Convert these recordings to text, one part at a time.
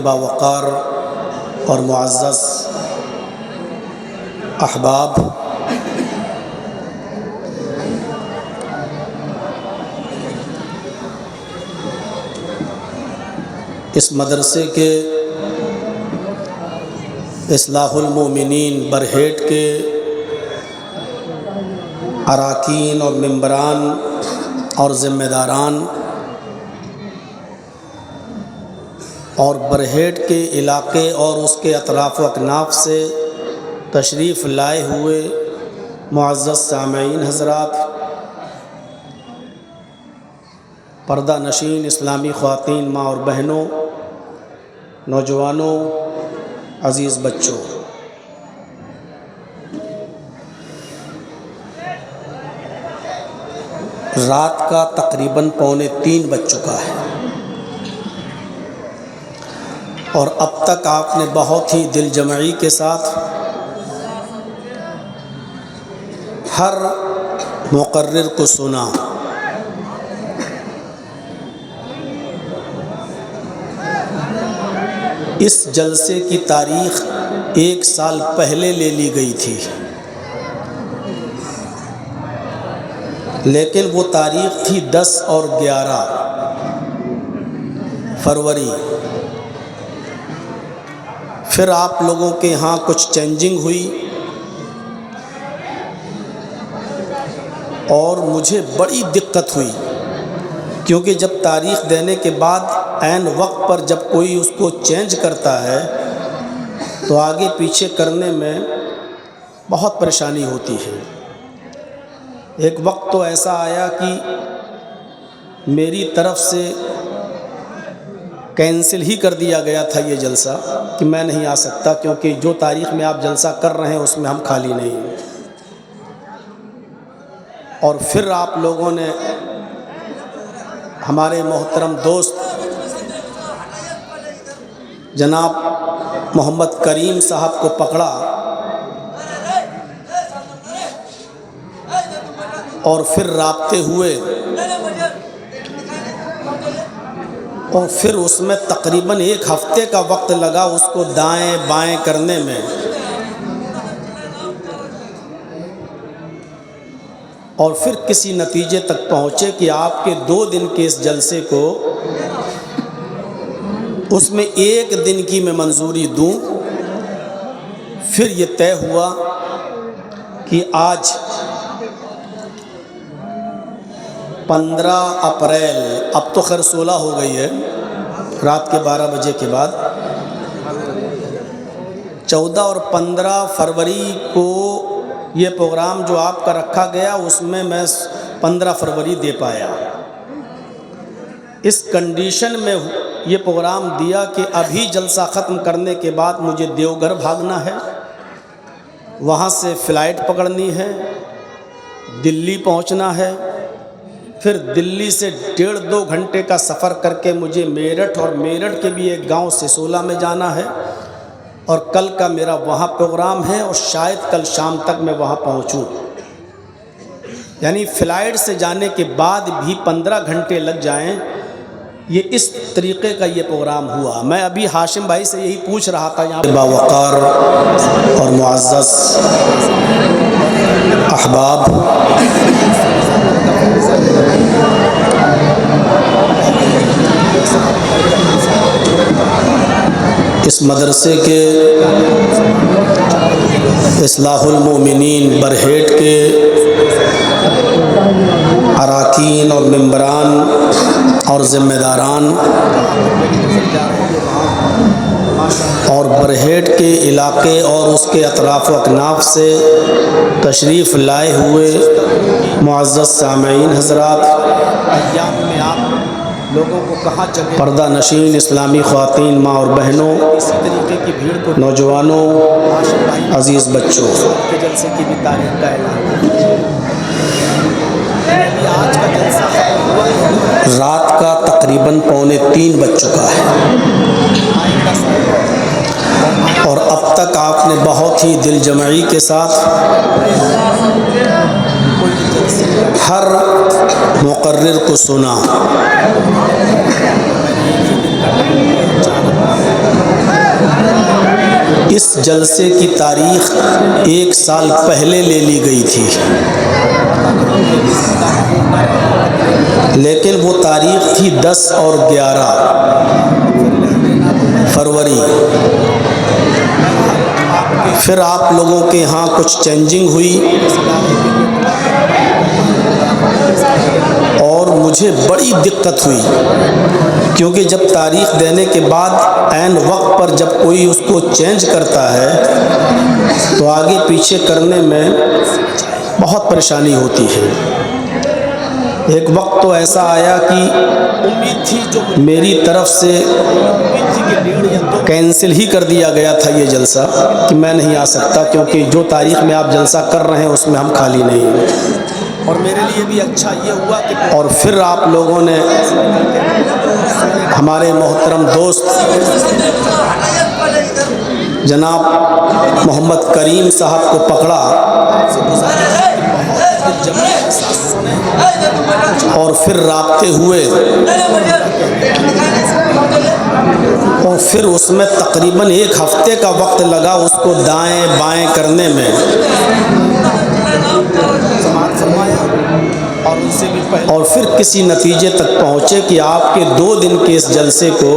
باوقار اور معزز احباب، اس مدرسے کے اصلاح المومنین برہیٹ کے اراکین اور ممبران اور ذمہ داران اور برہیٹ کے علاقے اور اس کے اطراف و اکناف سے تشریف لائے ہوئے معزز سامعین حضرات، پردہ نشین اسلامی خواتین، ماں اور بہنوں، نوجوانوں، عزیز بچوں، رات کا تقریباً 2:45 بج چکا ہے اور اب تک آپ نے بہت ہی دل جمعی کے ساتھ ہر مقرر کو سنا۔ اس جلسے کی تاریخ 1 سال پہلے لے لی گئی تھی، لیکن وہ تاریخ تھی 10 اور 11 فروری۔ پھر آپ لوگوں کے ہاں کچھ چینجنگ ہوئی اور مجھے بڑی دقت ہوئی، کیونکہ جب تاریخ دینے کے بعد عین وقت پر جب کوئی اس کو چینج کرتا ہے تو آگے پیچھے کرنے میں بہت پریشانی ہوتی ہے۔ ایک وقت تو ایسا آیا کہ میری طرف سے کینسل ہی کر دیا گیا تھا یہ جلسہ کہ میں نہیں آ سکتا، کیونکہ جو تاریخ میں آپ جلسہ کر رہے ہیں اس میں ہم خالی نہیں ہیں۔ اور پھر آپ لوگوں نے ہمارے محترم دوست جناب محمد کریم صاحب کو پکڑا اور پھر رابطے ہوئے اور پھر اس میں تقریباً 1 ہفتے کا وقت لگا اس کو دائیں بائیں کرنے میں، اور پھر کسی نتیجے تک پہنچے کہ آپ کے 2 دن کے اس جلسے کو اس میں 1 دن کی میں منظوری دوں۔ پھر یہ طے ہوا کہ آج 15 اپریل، اب تو خیر 16 ہو گئی ہے، رات کے 12 بجے کے بعد 14 اور 15 فروری کو یہ پروگرام جو آپ کا رکھا گیا اس میں 15 فروری دے پایا۔ اس کنڈیشن میں یہ پروگرام دیا کہ ابھی جلسہ ختم کرنے کے بعد مجھے دیوگھر بھاگنا ہے، وہاں سے فلائٹ پکڑنی ہے، دلی پہنچنا ہے، پھر دلی سے 1.5-2 گھنٹے کا سفر کر کے مجھے میرٹھ اور میرٹھ کے بھی ایک گاؤں سسولا میں جانا ہے، اور کل کا میرا وہاں پروگرام ہے اور شاید کل شام تک میں وہاں پہنچوں۔ یعنی فلائٹ سے جانے کے بعد بھی 15 گھنٹے لگ جائیں، یہ اس طریقے کا یہ پروگرام ہوا۔ میں ابھی ہاشم بھائی سے یہی پوچھ رہا تھا، یہاں باوقار اور معزز احباب، اس مدرسے کے اصلاح المومنین برہیٹ کے اراکین اور ممبران اور ذمہ داران اور برہیٹ کے علاقے اور اس کے اطراف و اکناف سے تشریف لائے ہوئے معزز سامعین حضرات، ایام میں آپ لوگوں کو کہاں جگہ، پردہ نشین اسلامی خواتین، ماں اور بہنوں، اسی طریقے کی بھیڑ کو، نوجوانوں، عزیز بچوں، کے جلسے کی بھی تاریخ کا اعلان آج کا جلسہ رات کا تقریباً 2:45 بج چکا ہے اور اب تک آپ نے بہت ہی دل جمعی کے ساتھ ہر مقرر کو سنا۔ اس جلسے کی تاریخ 1 سال پہلے لے لی گئی تھی، لیکن وہ تاریخ تھی 10 اور 11 فروری۔ پھر آپ لوگوں کے ہاں کچھ چینجنگ ہوئی اور مجھے بڑی دقت ہوئی، کیونکہ جب تاریخ دینے کے بعد عین وقت پر جب کوئی اس کو چینج کرتا ہے تو آگے پیچھے کرنے میں بہت پریشانی ہوتی ہے۔ ایک وقت تو ایسا آیا کہ میری طرف سے کینسل ہی کر دیا گیا تھا یہ جلسہ کہ میں نہیں آ سکتا، کیونکہ جو تاریخ میں آپ جلسہ کر رہے ہیں اس میں ہم خالی نہیں ہیں۔ اور میرے لیے بھی اچھا یہ ہوا کہ اور پھر آپ لوگوں نے ہمارے محترم دوست جناب محمد کریم صاحب کو پکڑا اور پھر رابطے ہوئے اور پھر اس میں تقریباً 1 ہفتے کا وقت لگا اس کو دائیں بائیں کرنے میں، اور پھر کسی نتیجے تک پہنچے کہ آپ کے 2 دن کے اس جلسے کو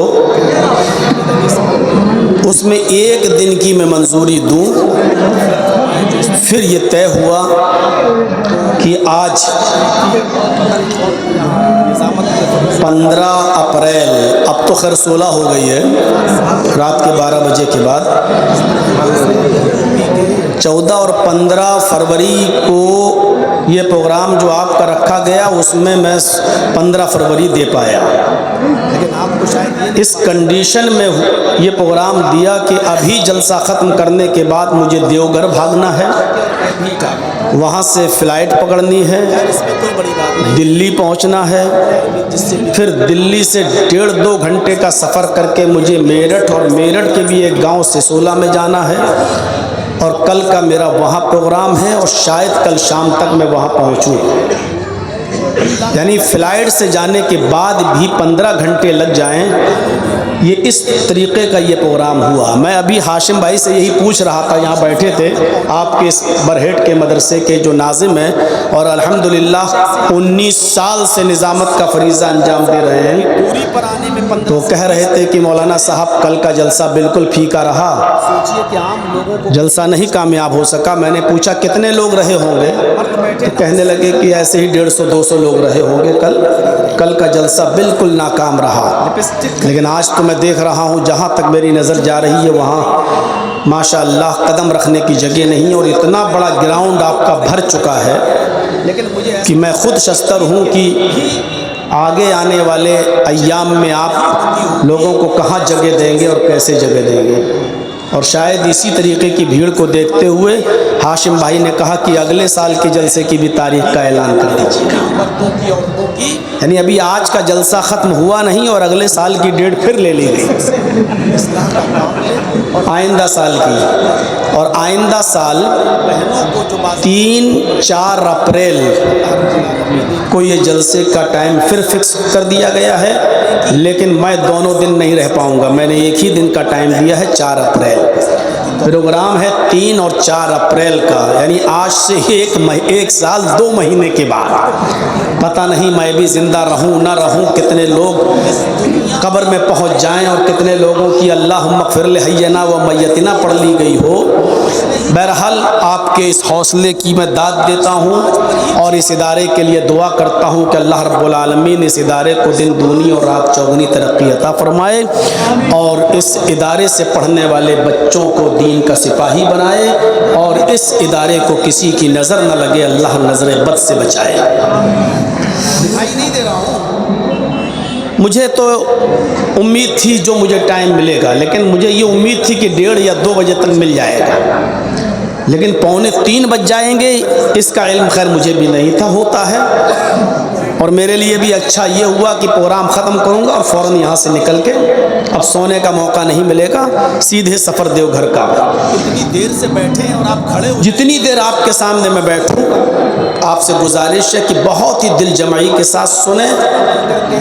اس میں 1 دن کی میں منظوری دوں۔ پھر یہ طے ہوا کہ آج 15 اپریل، اب تو خیر 16 ہو گئی ہے، رات کے 12 بجے کے بعد 14 اور 15 فروری کو یہ پروگرام جو آپ کا رکھا گیا اس میں 15 فروری دے پایا، لیکن آپ کو شاید اس کنڈیشن میں یہ پروگرام دیا کہ ابھی جلسہ ختم کرنے کے بعد مجھے دیوگھر بھاگنا ہے، وہاں سے فلائٹ پکڑنی ہے، دلی پہنچنا ہے، پھر دلی سے 1.5-2 گھنٹے کا سفر کر کے مجھے میرٹھ، اور میرٹھ کے بھی ایک گاؤں سے 16 میں جانا ہے، اور کل کا میرا وہاں پروگرام ہے، اور شاید کل شام تک میں وہاں پہنچوں۔ یعنی فلائٹ سے جانے کے بعد بھی 15 گھنٹے لگ جائیں، یہ اس طریقے کا یہ پروگرام ہوا۔ میں ابھی ہاشم بھائی سے یہی پوچھ رہا تھا، یہاں بیٹھے تھے آپ کے اس برہیٹ کے مدرسے کے جو ناظم ہیں، اور الحمدللہ 19 سال سے نظامت کا فریضہ انجام دے رہے ہیں، تو کہہ رہے تھے کہ مولانا صاحب کل کا جلسہ بالکل پھیکا رہا، جلسہ نہیں کامیاب ہو سکا۔ میں نے پوچھا کتنے لوگ رہے ہوں گے، تو کہنے لگے کہ ایسے ہی 150-200 لوگ رہے ہوں گے، کل کا جلسہ بالکل ناکام رہا۔ لیکن آج تو میں دیکھ رہا ہوں جہاں تک میری نظر جا رہی ہے وہاں ماشاءاللہ قدم رکھنے کی جگہ نہیں، اور اتنا بڑا گراؤنڈ آپ کا بھر چکا ہے کہ میں خود شستر ہوں کہ آگے آنے والے ایام میں آپ لوگوں کو کہاں جگہ دیں گے اور کیسے جگہ دیں گے۔ اور شاید اسی طریقے کی بھیڑ کو دیکھتے ہوئے ہاشم بھائی نے کہا کہ اگلے سال کے جلسے کی بھی تاریخ کا اعلان کر دیجیے گا، یعنی ابھی آج کا جلسہ ختم ہوا نہیں اور اگلے سال کی ڈیٹ پھر لے لی گئی، آئندہ سال کی، اور آئندہ سال 3-4 اپریل کو یہ جلسے کا ٹائم پھر فکس کر دیا گیا ہے، لیکن میں دونوں دن نہیں رہ پاؤں گا، میں نے ایک ہی دن کا ٹائم دیا ہے 4 اپریل۔ پروگرام ہے 3 اور 4 اپریل کا، یعنی آج سے 1 سال 2 مہینے کے بعد۔ پتہ نہیں میں بھی زندہ رہوں نہ رہوں، کتنے لوگ قبر میں پہنچ جائیں اور کتنے لوگوں کی اللہم اغفر لحینا و میتنا پڑھ لی گئی ہو۔ بہرحال آپ کے اس حوصلے کی میں داد دیتا ہوں اور اس ادارے کے لیے دعا کرتا ہوں کہ اللہ رب العالمین اس ادارے کو دن دونی اور رات چوگنی ترقی عطا فرمائے، اور اس ادارے سے پڑھنے والے بچوں کو دین کا سپاہی بنائے، اور اس ادارے کو کسی کی نظر نہ لگے، اللہ نظر بد سے بچائے۔ دکھائی نہیں دے رہا ہوں، مجھے تو امید تھی جو مجھے ٹائم ملے گا، لیکن مجھے یہ امید تھی کہ 1:30 یا 2 بجے تک مل جائے گا، لیکن 2:45 بج جائیں گے اس کا علم خیر مجھے بھی نہیں تھا، ہوتا ہے اور میرے لیے بھی اچھا یہ ہوا کہ پروگرام ختم کروں گا اور فوراً یہاں سے نکل کے اب سونے کا موقع نہیں ملے گا، سیدھے سفر دیوگھر کا۔ اتنی دیر سے بیٹھے ہیں اور آپ کھڑے ہو، جتنی دیر آپ کے سامنے میں بیٹھوں آپ سے گزارش ہے کہ بہت ہی دل جمعی کے ساتھ سنیں،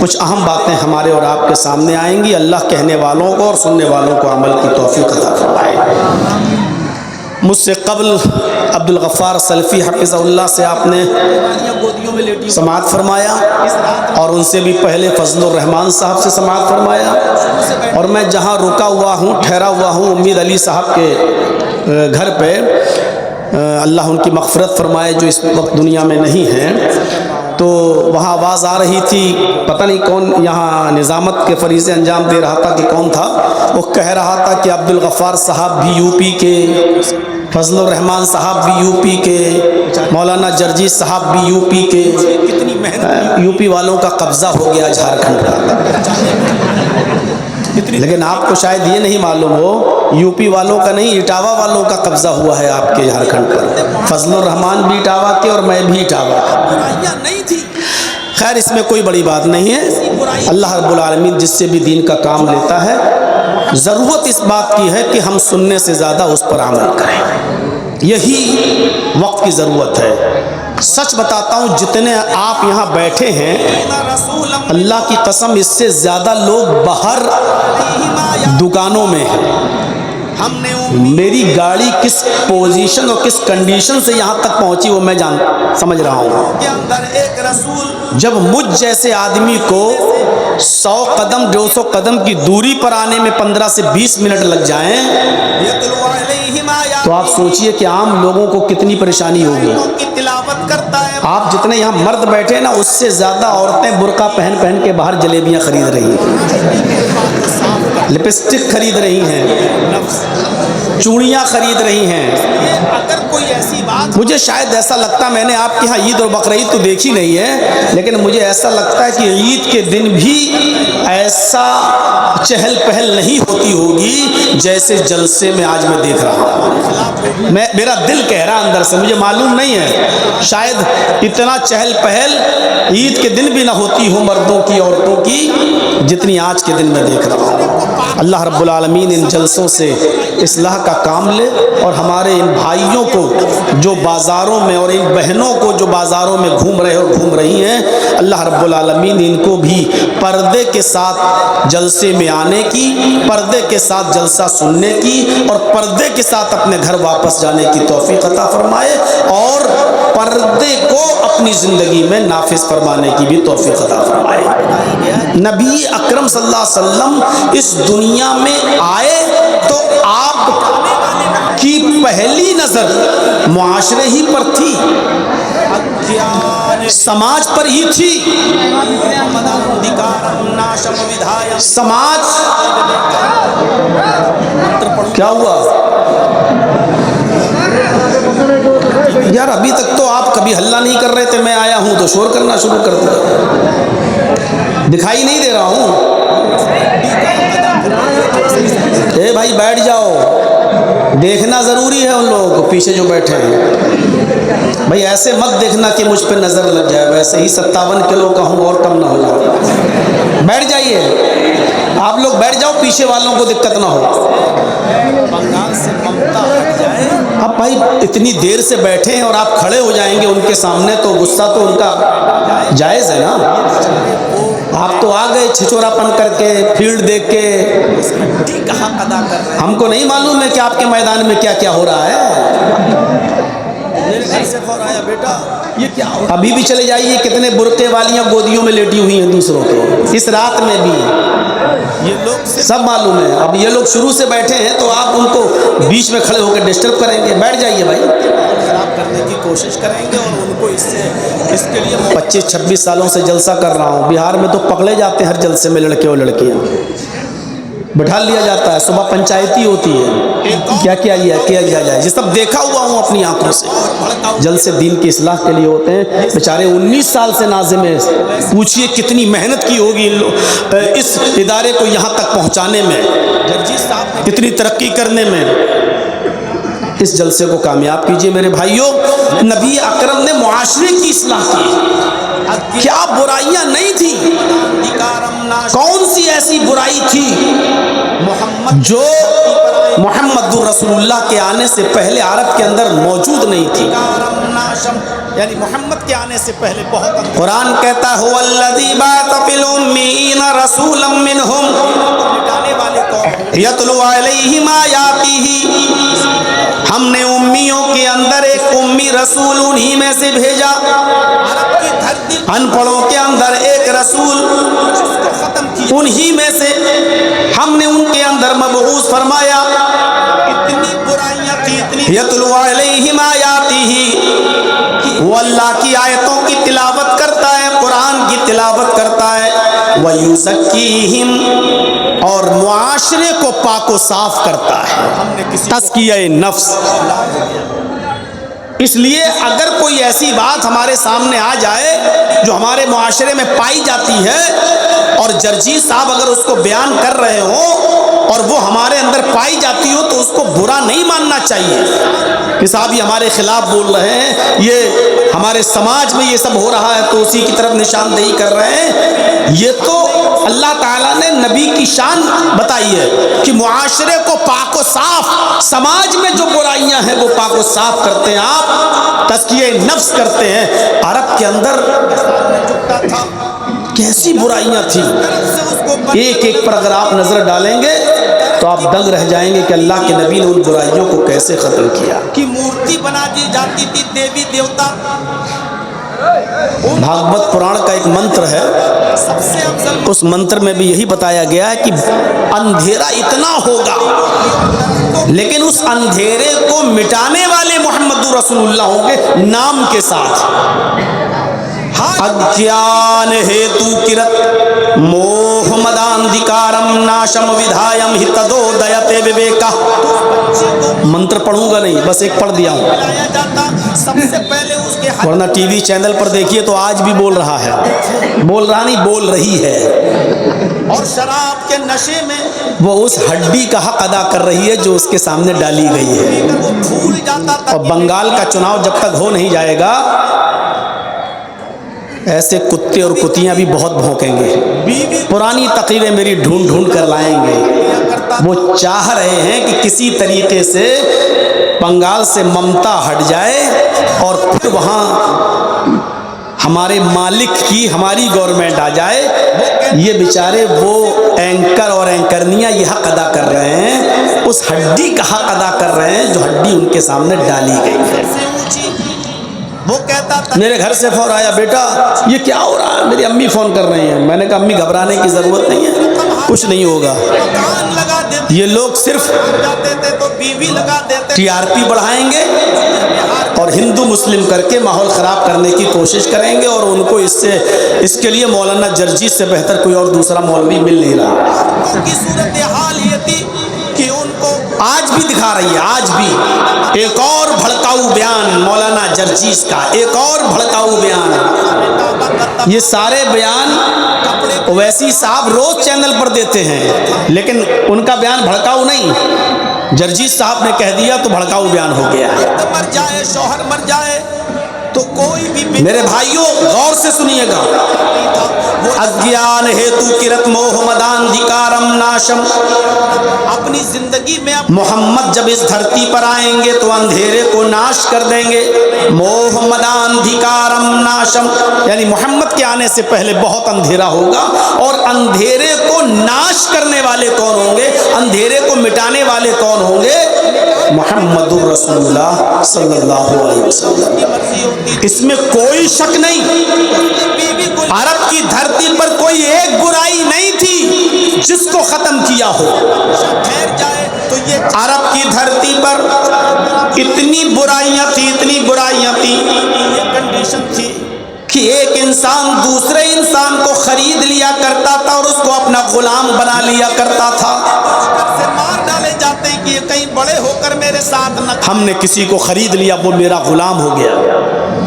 کچھ اہم باتیں ہمارے اور آپ کے سامنے آئیں گی۔ اللہ کہنے والوں کو اور سننے والوں کو عمل کی توفیق عطا فرمائے۔ مجھ سے قبل عبدالغفار سلفی حفظہ اللہ سے آپ نے سماعت فرمایا، اور ان سے بھی پہلے فضل الرحمان صاحب سے سماعت فرمایا، اور میں جہاں رکا ہوا ہوں، ٹھہرا ہوا ہوں، امید علی صاحب کے گھر پہ، اللہ ان کی مغفرت فرمائے جو اس وقت دنیا میں نہیں ہیں، تو وہاں آواز آ رہی تھی، پتہ نہیں کون یہاں نظامت کے فریضے انجام دے رہا تھا کہ کون تھا، وہ کہہ رہا تھا کہ عبدالغفار صاحب بھی یو پی کے، فضل الرحمان صاحب بھی یو پی کے، مولانا جرجی صاحب بھی یو پی کے، یو پی والوں کا قبضہ ہو گیا جھارکھنڈ کا۔ لیکن آپ کو شاید یہ نہیں معلوم ہو، یو پی والوں کا نہیں، اٹاوا والوں کا قبضہ ہوا ہے آپ کے جھارکھنڈ پر۔ فضل الرحمان بھی اٹاوا کے اور میں بھی اٹاوا کا۔ خیر اس میں کوئی بڑی بات نہیں ہے، اللہ رب العالمین جس سے بھی دین کا کام لیتا ہے، ضرورت اس بات کی ہے کہ ہم سننے سے زیادہ اس پر عمل کریں، یہی وقت کی ضرورت ہے۔ سچ بتاتا ہوں، جتنے آپ یہاں بیٹھے ہیں، اللہ کی قسم اس سے زیادہ لوگ باہر دکانوں میں ہیں۔ میری گاڑی کس پوزیشن اور کس کنڈیشن سے یہاں تک پہنچی وہ میں سمجھ رہا ہوں۔ جب مجھ جیسے آدمی کو 100 قدم 150 قدم کی دوری پر آنے میں 15 سے 20 منٹ لگ جائیں تو آپ سوچئے کہ عام لوگوں کو کتنی پریشانی ہوگی۔ آپ جتنے یہاں مرد بیٹھے نا، اس سے زیادہ عورتیں برقع پہن پہن کے باہر جلیبیاں خرید رہی ہیں، لپسٹک خرید رہی ہیں، چوڑیاں خرید رہی ہیں۔ اگر کوئی ایسی بات، مجھے شاید ایسا لگتا، میں نے آپ کے ہاں عید اور بقرعید تو دیکھی نہیں ہے، لیکن مجھے ایسا لگتا ہے کہ عید کے دن بھی ایسا چہل پہل نہیں ہوتی ہوگی جیسے جلسے میں آج میں دیکھ رہا ہوں۔ میرا دل کہہ رہا اندر سے، مجھے معلوم نہیں ہے، شاید اتنا چہل پہل عید کے دن بھی نہ ہوتی ہو مردوں کی عورتوں کی جتنی آج کے دن میں دیکھ رہا ہوں۔ اللہ رب العالمین ان جلسوں سے اصلاح کا کام لے، اور ہمارے ان بھائیوں کو جو بازاروں میں اور ان بہنوں کو جو بازاروں میں گھوم رہے اور گھوم رہی ہیں، اللہ رب العالمین ان کو بھی پردے کے ساتھ جلسے میں آنے کی، پردے کے ساتھ جلسہ سننے کی، اور پردے کے ساتھ اپنے گھر واپس جانے کی توفیق عطا فرمائے، اور پردے کو اپنی زندگی میں نافذ فرمانے کی بھی توفیق عطا فرمائے۔ نبی اکرم صلی اللہ علیہ وسلم اس دنیا میں آئے تو آپ کی پہلی نظر معاشرے ہی پر تھی، سماج پر ہی تھی۔ سماج کیا ہوا یار؟ ابھی تک تو آپ کبھی ہلہ نہیں کر رہے تھے، میں آیا ہوں تو شور کرنا شروع کر دیا۔ دکھائی نہیں دے رہا ہوں؟ اے بھائی بیٹھ جاؤ، دیکھنا ضروری ہے ان لوگوں کو پیچھے جو بیٹھے ہیں۔ بھائی ایسے مت دیکھنا کہ مجھ پہ نظر لگ جائے، ویسے ہی 57 کلو کا ہوں اور کم نہ ہو جائے۔ بیٹھ جائیے، آپ لوگ بیٹھ جاؤ، پیچھے والوں کو دقت نہ ہو۔ بنگال سے ممتا ہٹ جائے۔ اب بھائی اتنی دیر سے بیٹھے ہیں اور آپ کھڑے ہو جائیں گے ان کے سامنے تو غصہ تو ان کا جائز ہے نا۔ آپ تو آ گئے چھچورا پن کر کے، فیلڈ دیکھ کے، ہم کو نہیں معلوم ہے کہ آپ کے میدان میں کیا کیا ہو رہا ہے۔ میرے گھر سے فون آیا، بیٹا یہ کیا ہو رہا ہے؟ ابھی بھی چلے جائیے، کتنے برقعے والیاں گودیوں میں لیٹی ہوئی ہیں دوسروں کے، اس رات میں بھی یہ لوگ سب معلوم ہے۔ اب یہ لوگ شروع سے بیٹھے ہیں تو آپ ان کو بیچ میں کھڑے ہو کے ڈسٹرب کریں گے؟ بیٹھ جائیے بھائی، خراب کرنے کی کوشش کریں گے، اور ان کو اس کے لیے 25-26 سالوں سے جلسہ کر رہا ہوں۔ بہار میں تو پکڑے جاتے ہیں ہر جلسے میں لڑکے اور لڑکیاں، بٹھا لیا جاتا ہے، صبح پنچایتی ہوتی ہے، کیا کیا جائے، یہ سب دیکھا ہوا ہوں اپنی آنکھوں سے۔ جلسے دین کی اصلاح کے لیے ہوتے ہیں، بیچارے 19 سال سے ناظم ہیں، پوچھئے کتنی محنت کی ہوگی اس ادارے کو یہاں تک پہنچانے میں، کتنی ترقی کرنے میں۔ اس جلسے کو کامیاب کیجئے میرے بھائیوں۔ نبی اکرم نے معاشرے کی اصلاح کی، کیا برائیاں نہیں تھی؟ کون سی ایسی برائی تھی جو محمد رسول اللہ کے آنے سے پہلے عرب کے اندر موجود نہیں تھی؟ یعنی محمد کے آنے سے پہلے بہت قرآن کہتا ہے هو الذی بعث فی الامیین رسولا منہم یتلو علیہم آیاتہ، ہم نے امیوں کے اندر ایک امی رسول انہی میں سے بھیجا، ان پڑھوں کے اندر ایک رسول انہی میں سے ہم نے ان کے اندر مبعوث فرمایا، یتلو علیہم آیاتہ، وہ اللہ کی آیتوں کی تلاوت کرتا ہے، قرآن کی تلاوت کرتا ہے، وَيُزَكِّيهِمْ، اور معاشرے کو پاک و صاف کرتا ہے، تزکیہ نفس۔ اس لیے اگر کوئی ایسی بات ہمارے سامنے آ جائے جو ہمارے معاشرے میں پائی جاتی ہے اور جرجیز صاحب اگر اس کو بیان کر رہے ہوں اور وہ ہمارے اندر پائی جاتی ہو تو اس کو برا نہیں ماننا چاہیے کہ صاحب یہ ہمارے خلاف بول رہے ہیں، یہ ہمارے سماج میں یہ سب ہو رہا ہے تو اسی کی طرف نشاندہی کر رہے ہیں۔ یہ تو اللہ تعالیٰ نے نبی کی شان بتائی ہے کہ معاشرے کو پاک و صاف، سماج میں جو برائیاں ہیں وہ پاک و صاف کرتے ہیں، آپ تزکیہ نفس کرتے ہیں۔ عرب کے اندر کیسی برائیاں تھیں، ایک ایک پر اگر آپ نظر ڈالیں گے تو آپ دنگ رہ جائیں گے کہ اللہ کے نبی نے ان برائیوں کو کیسے ختم کیا۔ کہ مورتی بنا دی جاتی تھی دیوی دیوتا۔ بھاگوت پران کا ایک منتر ہے، اس منتر میں بھی یہی بتایا گیا ہے کہ اندھیرا اتنا ہوگا لیکن اس اندھیرے کو مٹانے والے محمد رسول اللہ ہوں گے نام کے ساتھ۔ اجیان ہیتو کرت موہ مداندھکارم ناشم ودھایم ہتدو دیتے وویکا۔ منتر پڑھوں گا نہیں، بس ایک پڑھ دیا ہوں، ورنہ ٹی وی چینل پر دیکھیے تو آج بھی بول رہا ہے، بول رہا نہیں بول رہی ہے، اور شراب کے نشے میں وہ اس ہڈی کا حق ادا کر رہی ہے جو اس کے سامنے ڈالی گئی ہے۔ اور بنگال کا چناؤ جب تک ہو نہیں جائے گا ایسے کتے اور کتیاں بھی بہت بھونکیں گے، پرانی تقریریں میری ڈھونڈ ڈھونڈ کر لائیں گے۔ وہ چاہ رہے ہیں کہ کسی طریقے سے بنگال سے ممتا ہٹ جائے اور پھر وہاں ہمارے مالک کی ہماری گورنمنٹ آ جائے۔ یہ بیچارے وہ اینکر اور اینکرنیاں یہ حق ادا کر رہے ہیں، اس ہڈی کا حق ادا کر رہے ہیں جو ہڈی ان کے سامنے ڈالی گئی ہے۔ وہ کہتا تھا میرے گھر سے فون آیا، بیٹا یہ کیا ہو رہا ہے؟ میری امی فون کر رہی ہیں۔ میں نے کہا امی گھبرانے کی ضرورت نہیں ہے، کچھ نہیں ہوگا، یہ لوگ صرف ٹی آر پی بڑھائیں گے اور ہندو مسلم کر کے ماحول خراب کرنے کی کوشش کریں گے، اور ان کو اس کے لیے مولانا جرجیز سے بہتر کوئی اور دوسرا مولوی مل نہیں رہا۔ ان کی صورتحال یہ تھی کہ ان کو آج بھی دکھا رہی ہے، آج بھی ایک اور بھڑکاؤ بیان مولانا جرجیز کا، ایک اور بھڑکاؤ بیان۔ یہ سارے بیان اویسی صاحب روز چینل پر دیتے ہیں لیکن ان کا بیان بھڑکاؤ نہیں، جرجیز صاحب نے کہہ دیا تو بھڑکاؤ بیان ہو گیا۔ مر جائے شوہر مر جائے تو کوئی بھی میرے بھائیوں غور سے سنیے گا، اگیان ہیتو کرت موہ مداندھکارم ناشم، اپنی زندگی میں محمد جب اس دھرتی پر آئیں گے تو اندھیرے کو ناش کر دیں گے۔ موہ مداندھکارم ناشم یعنی محمد کے آنے سے پہلے بہت اندھیرا ہوگا، اور اندھیرے کو ناش کرنے والے کون ہوں گے، اندھیرے کو مٹانے والے کون ہوں گے؟ محمد رسول اللہ صلی اللہ علیہ وسلم۔ اس میں کوئی شک نہیں، عرب کی دھرتی پر کوئی ایک برائی نہیں تھی جس کو ختم کیا ہو۔ عرب کی دھرتی پر اتنی برائیاں تھی، اتنی برائیاں تھی کہ ایک انسان دوسرے انسان کو خرید لیا کرتا تھا اور اس کو اپنا غلام بنا لیا کرتا تھا۔ مار ڈالے جاتے ہیں کہ یہ کہیں بڑے ہو کر میرے ساتھ نہ، ہم نے کسی کو خرید لیا وہ میرا غلام ہو گیا،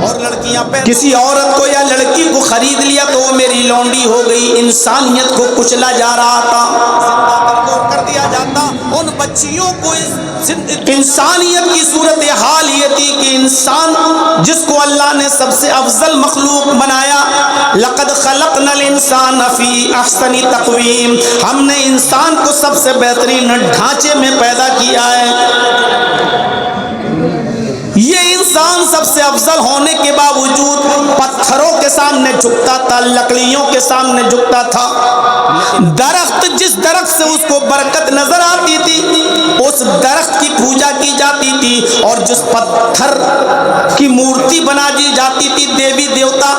اور لڑکیاں کسی عورت کو یا لڑکی کو خرید لیا تو وہ میری لونڈی ہو گئی۔ انسانیت کو کچلا جا رہا تھا، کر دیا جاتا، ان بچیوں کو انسانیت کی صورتحال یہ تھی کہ انسان جس کو اللہ نے سب سے افضل مخلوق بنایا، لقد خلقنا الانسان فی احسن تقویم، ہم نے انسان کو سب سے بہترین ڈھانچے میں پیدا کیا ہے۔ یہ انسان سب سے افضل ہونے کے باوجود پتھروں کے سامنے جھکتا تھا، لکڑیوں کے سامنے جھکتا تھا۔ درخت، جس درخت سے اس کو برکت نظر آتی تھی اس درخت کی پوجا کی جاتی تھی، اور جس پتھر کی مورتی بنا دی جاتی تھی دیوی دیوتا،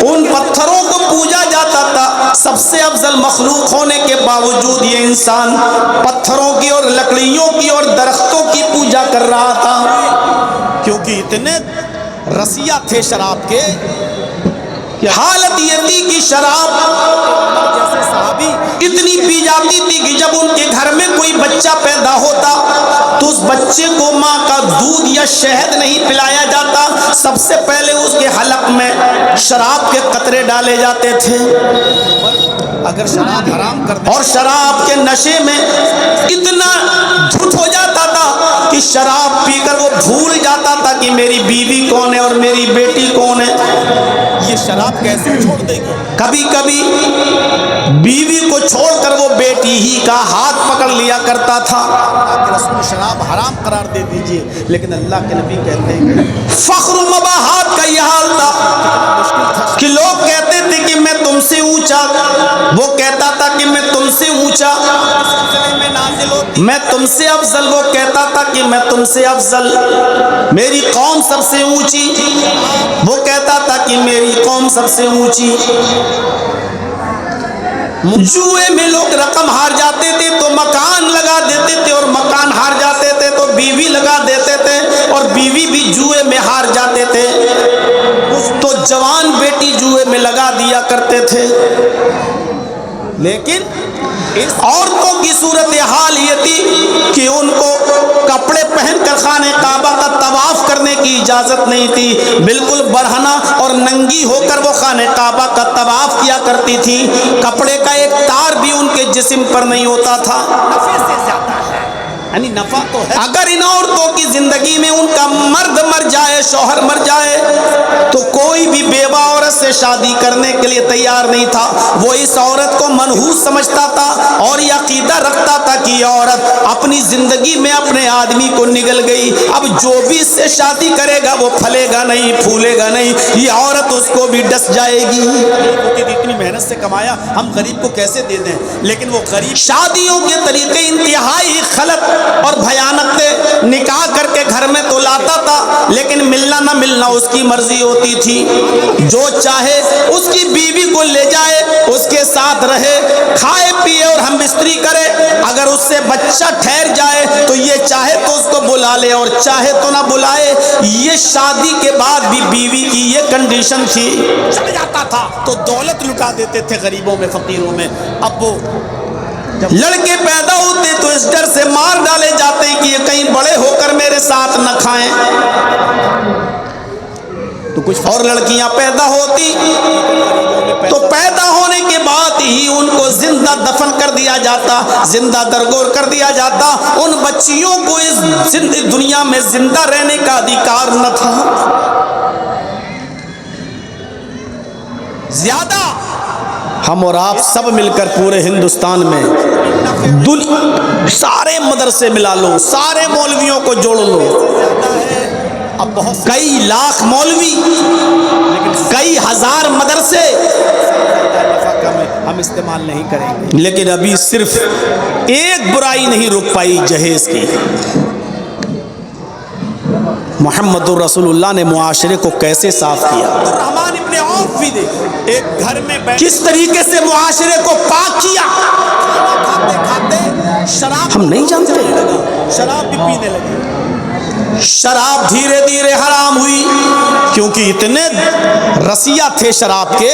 ان پتھروں کو پوجا جاتا تھا۔ سب سے افضل مخلوق ہونے کے باوجود یہ انسان پتھروں کی اور لکڑیوں کی اور درختوں کی پوجا کر رہا تھا، کیونکہ اتنے رسیا تھے شراب کے۔ حالت یہ تھی کہ شراب جیسے صحابی اتنی پی جاتی تھی کہ جب ان کے گھر میں کوئی بچہ پیدا ہوتا تو اس بچے کو ماں کا دودھ یا شہد نہیں پلایا جاتا، سب سے پہلے اس کے حلق میں شراب کے قطرے ڈالے جاتے تھے۔ اگر شراب حرام کر دے اور شراب کے نشے میں اتنا دھت ہو جاتا تھا کہ شراب پی کر وہ بھول جاتا تھا کہ میری بیوی کون ہے اور میری بیٹی کون ہے۔ یہ شراب کیسے چھوڑ دے گی؟ کبھی کبھی بیوی کو چھوڑ کر وہ بیٹی ہی کا ہاتھ پکڑ لیا کرتا تھا۔ اللہ کے رسول شراب حرام قرار دے دیجئے، لیکن اللہ کے نبی کہتے ہیں کہ فخر و مباحات کا یہ حال تھا کہ لوگ کہتے تھے کہ میں تم سے اونچا، وہ کہتا تھا کہ میں تم سے اونچا، میں تم سے افضل، وہ کہتا تھا کہ میں تم سے افضل، میری قوم سب سے اونچی، وہ کہتا تھا کہ میری قوم سب سے اونچی۔ جوئے میں لوگ رقم ہار جاتے تھے تو مکان لگا دیتے تھے، اور مکان ہار جاتے تھے تو بیوی لگا دیتے تھے، اور بیوی بھی جوئے میں ہار جاتے تھے تو جوان بیٹی جوئے میں لگا دیا کرتے تھے۔ لیکن عورتوں کی صورتحال یہ تھی کہ ان کو کپڑے پہن کر خانہ کعبہ کا طواف کرنے کی اجازت نہیں تھی، بالکل برہنہ اور ننگی ہو کر وہ خانہ کعبہ کا طواف کیا کرتی تھی، کپڑے کا ایک تار بھی ان کے جسم پر نہیں ہوتا تھا۔ نفع سے زیادہ ہے، یعنی نفع تو ہے۔ اگر ان عورتوں کی زندگی میں ان کا مرد مر جائے، شوہر مر جائے، تو کوئی بھی بیوہ عورت سے شادی کرنے کے لیے تیار نہیں تھا۔ وہ اس عورت کو منحوس سمجھتا تھا اور یہ عقیدہ رکھتا تھا کہ یہ عورت اپنی زندگی میں اپنے آدمی کو نگل گئی، اب جو بھی اس سے شادی کرے گا وہ پھلے گا نہیں، پھولے گا نہیں، یہ عورت اس کو بھی ڈس جائے گی۔ اتنی محنت سے کمایا ہم غریب کو کیسے دے دیں؟ لیکن وہ غریب شادیوں کے طریقے انتہائی غلط اور بھیانک تھے۔ نکاح کر کے گھر میں تو لاتا تھا، لیکن ملنا نہ ملنا اس کی مرضی ہوتی تھی، جو چاہے اس کی بیوی کو لے جائے، اس کے ساتھ رہے، کھائے پیے اور ہم بستری کرے، اگر اس سے بچہ ٹھہر جائے تو یہ چاہے تو اس کو بلا لے اور چاہے تو نہ بلائے۔ یہ شادی کے بعد بھی بیوی کی یہ کنڈیشن تھی، چل جاتا تھا تو دولت لٹا دیتے تھے غریبوں میں، فقیروں میں۔ اب وہ لڑکے پیدا ہوتے تو اس ڈر سے مار ڈالے جاتے کہ یہ کہیں بڑے ہو کر میرے ساتھ نہ کھائیں، تو کچھ اور لڑکیاں پیدا ہوتی تو پیدا ہونے کے بعد ہی ان کو زندہ دفن کر دیا جاتا، زندہ درگور کر دیا جاتا۔ ان بچیوں کو اس دنیا میں زندہ رہنے کا ادھیکار نہ تھا۔ زیادہ ہم اور آپ سب مل کر پورے ہندوستان میں سارے مدرسے ملا لو، سارے مولویوں کو جوڑ لو، اب بہت کئی لاکھ مولوی، کئی ہزار مدرسے ہم استعمال نہیں کریں گے، لیکن ابھی صرف ایک برائی نہیں رک پائی جہیز کی۔ محمد الرسول اللہ نے معاشرے کو کیسے صاف کیا، رحمان ابن عوف بھی دیکھ، ایک گھر میں کس طریقے سے معاشرے کو پاک کیا۔ کھاتے کھاتے شراب ہم نہیں جانتے، شراب بھی پینے لگے، شراب دھیرے دھیرے حرام ہوئی، کیونکہ اتنے رسیا تھے شراب کے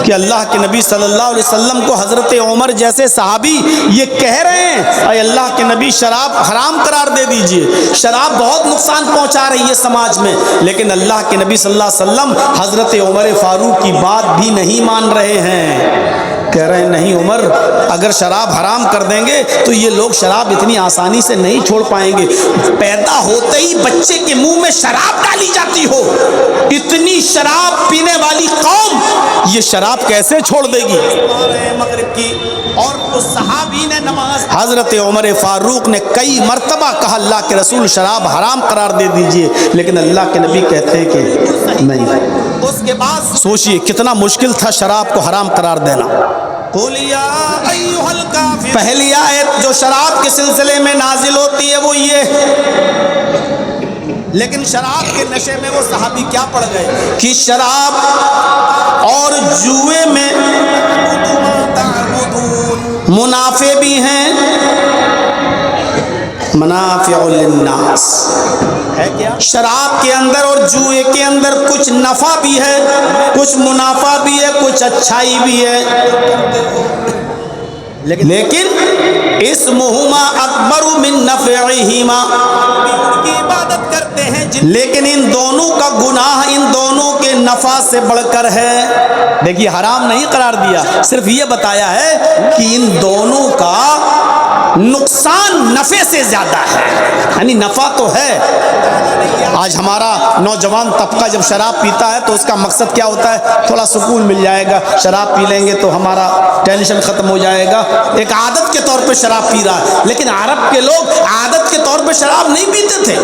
کہ اللہ کے نبی صلی اللہ علیہ وسلم کو حضرت عمر جیسے صحابی یہ کہہ رہے ہیں اے اللہ کے نبی شراب حرام قرار دے دیجئے، شراب بہت نقصان پہنچا رہی ہے سماج میں، لیکن اللہ کے نبی صلی اللہ علیہ وسلم حضرت عمر فاروق کی بات بھی نہیں مان رہے ہیں۔ کہہ رہے ہیں نہیں عمر، اگر شراب حرام کر دیں گے تو یہ لوگ شراب اتنی آسانی سے نہیں چھوڑ پائیں گے، پیدا ہوتے ہی بچے کے منہ میں شراب ڈالی جاتی ہو، اتنی شراب پینے والی قوم یہ شراب کیسے چھوڑ دے گی؟ مغرب کی اور اس صحابی نے نماز، حضرت عمر فاروق نے کئی مرتبہ کہا اللہ کے رسول شراب حرام قرار دے دیجئے، لیکن اللہ کے نبی کہتے ہیں کہ نہیں۔ اس کے بعد سوچئے کتنا مشکل تھا شراب کو حرام قرار دینا۔ پہلی آیت جو شراب کے سلسلے میں نازل ہوتی ہے وہ یہ، لیکن شراب کے نشے میں وہ صحابی کیا پڑ گئے کہ شراب اور جوئے میں منافع بھی ہیں، منافع للناس ہے کیا؟ شراب کے اندر اور جوئے کے اندر کچھ نفع بھی ہے، کچھ منافع بھی ہے، کچھ اچھائی بھی ہے، لیکن اسمہما اکبر من نفعہما، کی عبادت کرتے ہیں لیکن ان دونوں کا گناہ ان دونوں کے نفع سے بڑھ کر ہے۔ دیکھیے حرام نہیں قرار دیا، صرف یہ بتایا ہے کہ ان دونوں کا نقصان نفع سے زیادہ ہے، یعنی نفع تو ہے۔ آج ہمارا نوجوان طبقہ جب شراب پیتا ہے تو اس کا مقصد کیا ہوتا ہے؟ تھوڑا سکون مل جائے گا، شراب پی لیں گے تو ہمارا ٹینشن ختم ہو جائے گا، ایک عادت کے طور پہ شراب پی رہا ہے۔ لیکن عرب کے لوگ عادت کے طور پہ شراب نہیں پیتے تھے،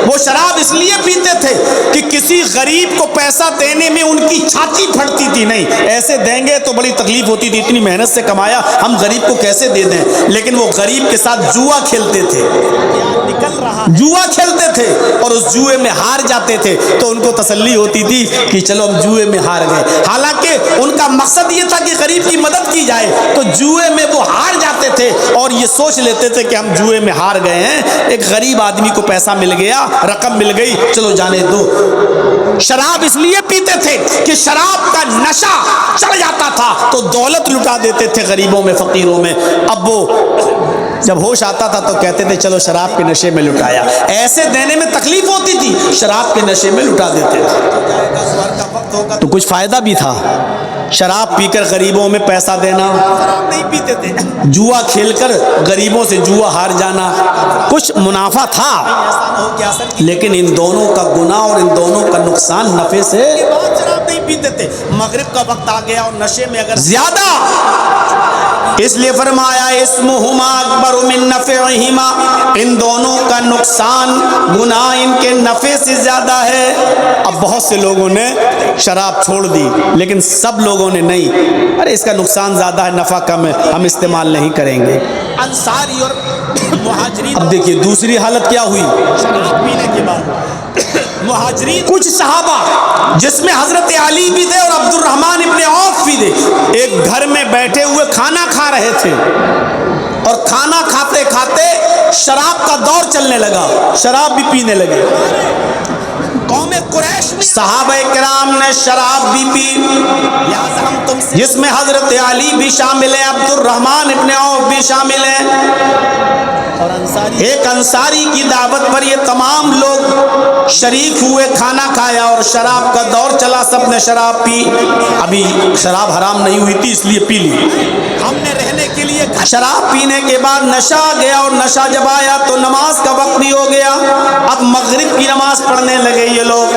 وہ شراب اس لیے پیتے تھے کہ کسی غریب کو پیسہ دینے میں ان کی چھاتی پھٹتی تھی، نہیں ایسے دیں گے تو بڑی تکلیف ہوتی تھی، اتنی محنت سے کمایا ہم غریب کو کیسے دے دیں، لیکن وہ غریب کے ساتھ جوا کھیلتے تھے، جوا کھیلتے تھے اور اس جوئے میں ہار جاتے تھے تو ان کو تسلی ہوتی تھی کہ چلو ہم جوئے میں ہار گئے، حالانکہ ان کا مقصد یہ تھا کہ غریب کی مدد کی جائے، تو جوئے میں وہ ہار جاتے تھے اور یہ سوچ لیتے تھے کہ ہم جوئے میں ہار گئے ہیں، ایک غریب آدمی کو پیسہ مل گیا، رقم مل گئی، چلو جانے دو۔ شراب اس لیے پیتے تھے کہ شراب کا نشہ چڑھ جاتا تھا تو دولت لٹا دیتے تھے غریبوں میں، فقیروں میں، اب وہ جب ہوش آتا تھا تو کہتے تھے چلو شراب کے نشے میں لٹایا، ایسے دینے میں تکلیف ہوتی تھی، شراب کے نشے میں لٹا دیتے تھے، تو کچھ فائدہ بھی تھا شراب پی کر غریبوں میں پیسہ دینا، نہیں پیتے تھے، جوا کھیل کر غریبوں سے جوا ہار جانا، کچھ منافع تھا، لیکن ان دونوں کا گناہ اور ان دونوں کا نقصان نفع سے، شراب نہیں پیتے تھے، مغرب کا وقت آ گیا اور نشے میں اگر زیادہ، اس لیے فرمایا اسمہما اکبر من نفعہما، ان دونوں کا نقصان گناہ ان کے نفع سے زیادہ ہے۔ اب بہت سے لوگوں نے شراب چھوڑ دی لیکن سب لوگوں نے نہیں، ارے اس کا نقصان زیادہ ہے نفع کم ہے، ہم استعمال نہیں کریں گے۔ انصاری اور مہاجرین، اب دیکھیے دوسری حالت کیا ہوئی شراب پینے کے بعد، مہاجرین کچھ صحابہ جس میں حضرت علی بھی تھے اور عبد الرحمن ابن عوف بھی تھے، ایک گھر میں بیٹھے ہوئے کھانا کھا رہے تھے اور کھانا کھاتے کھاتے شراب کا دور چلنے لگا، شراب بھی پینے لگے، قوم قریش میں صحابہ کرام نے شراب بھی پی، جس میں حضرت علی بھی شامل ہے، عبد الرحمن ابن عوف بھی شامل ہیں، ایک انصاری کی دعوت پر یہ تمام لوگ شریک ہوئے، کھانا کھایا اور شراب کا دور چلا، سب نے شراب پی، ابھی شراب حرام نہیں ہوئی تھی اس لیے پی لی، ہم نے رہنے کے لیے شراب پینے کے بعد نشہ آ گیا، اور نشہ جب آیا تو نماز کا وقت بھی ہو گیا، اب مغرب کی نماز پڑھنے لگے یہ لوگ،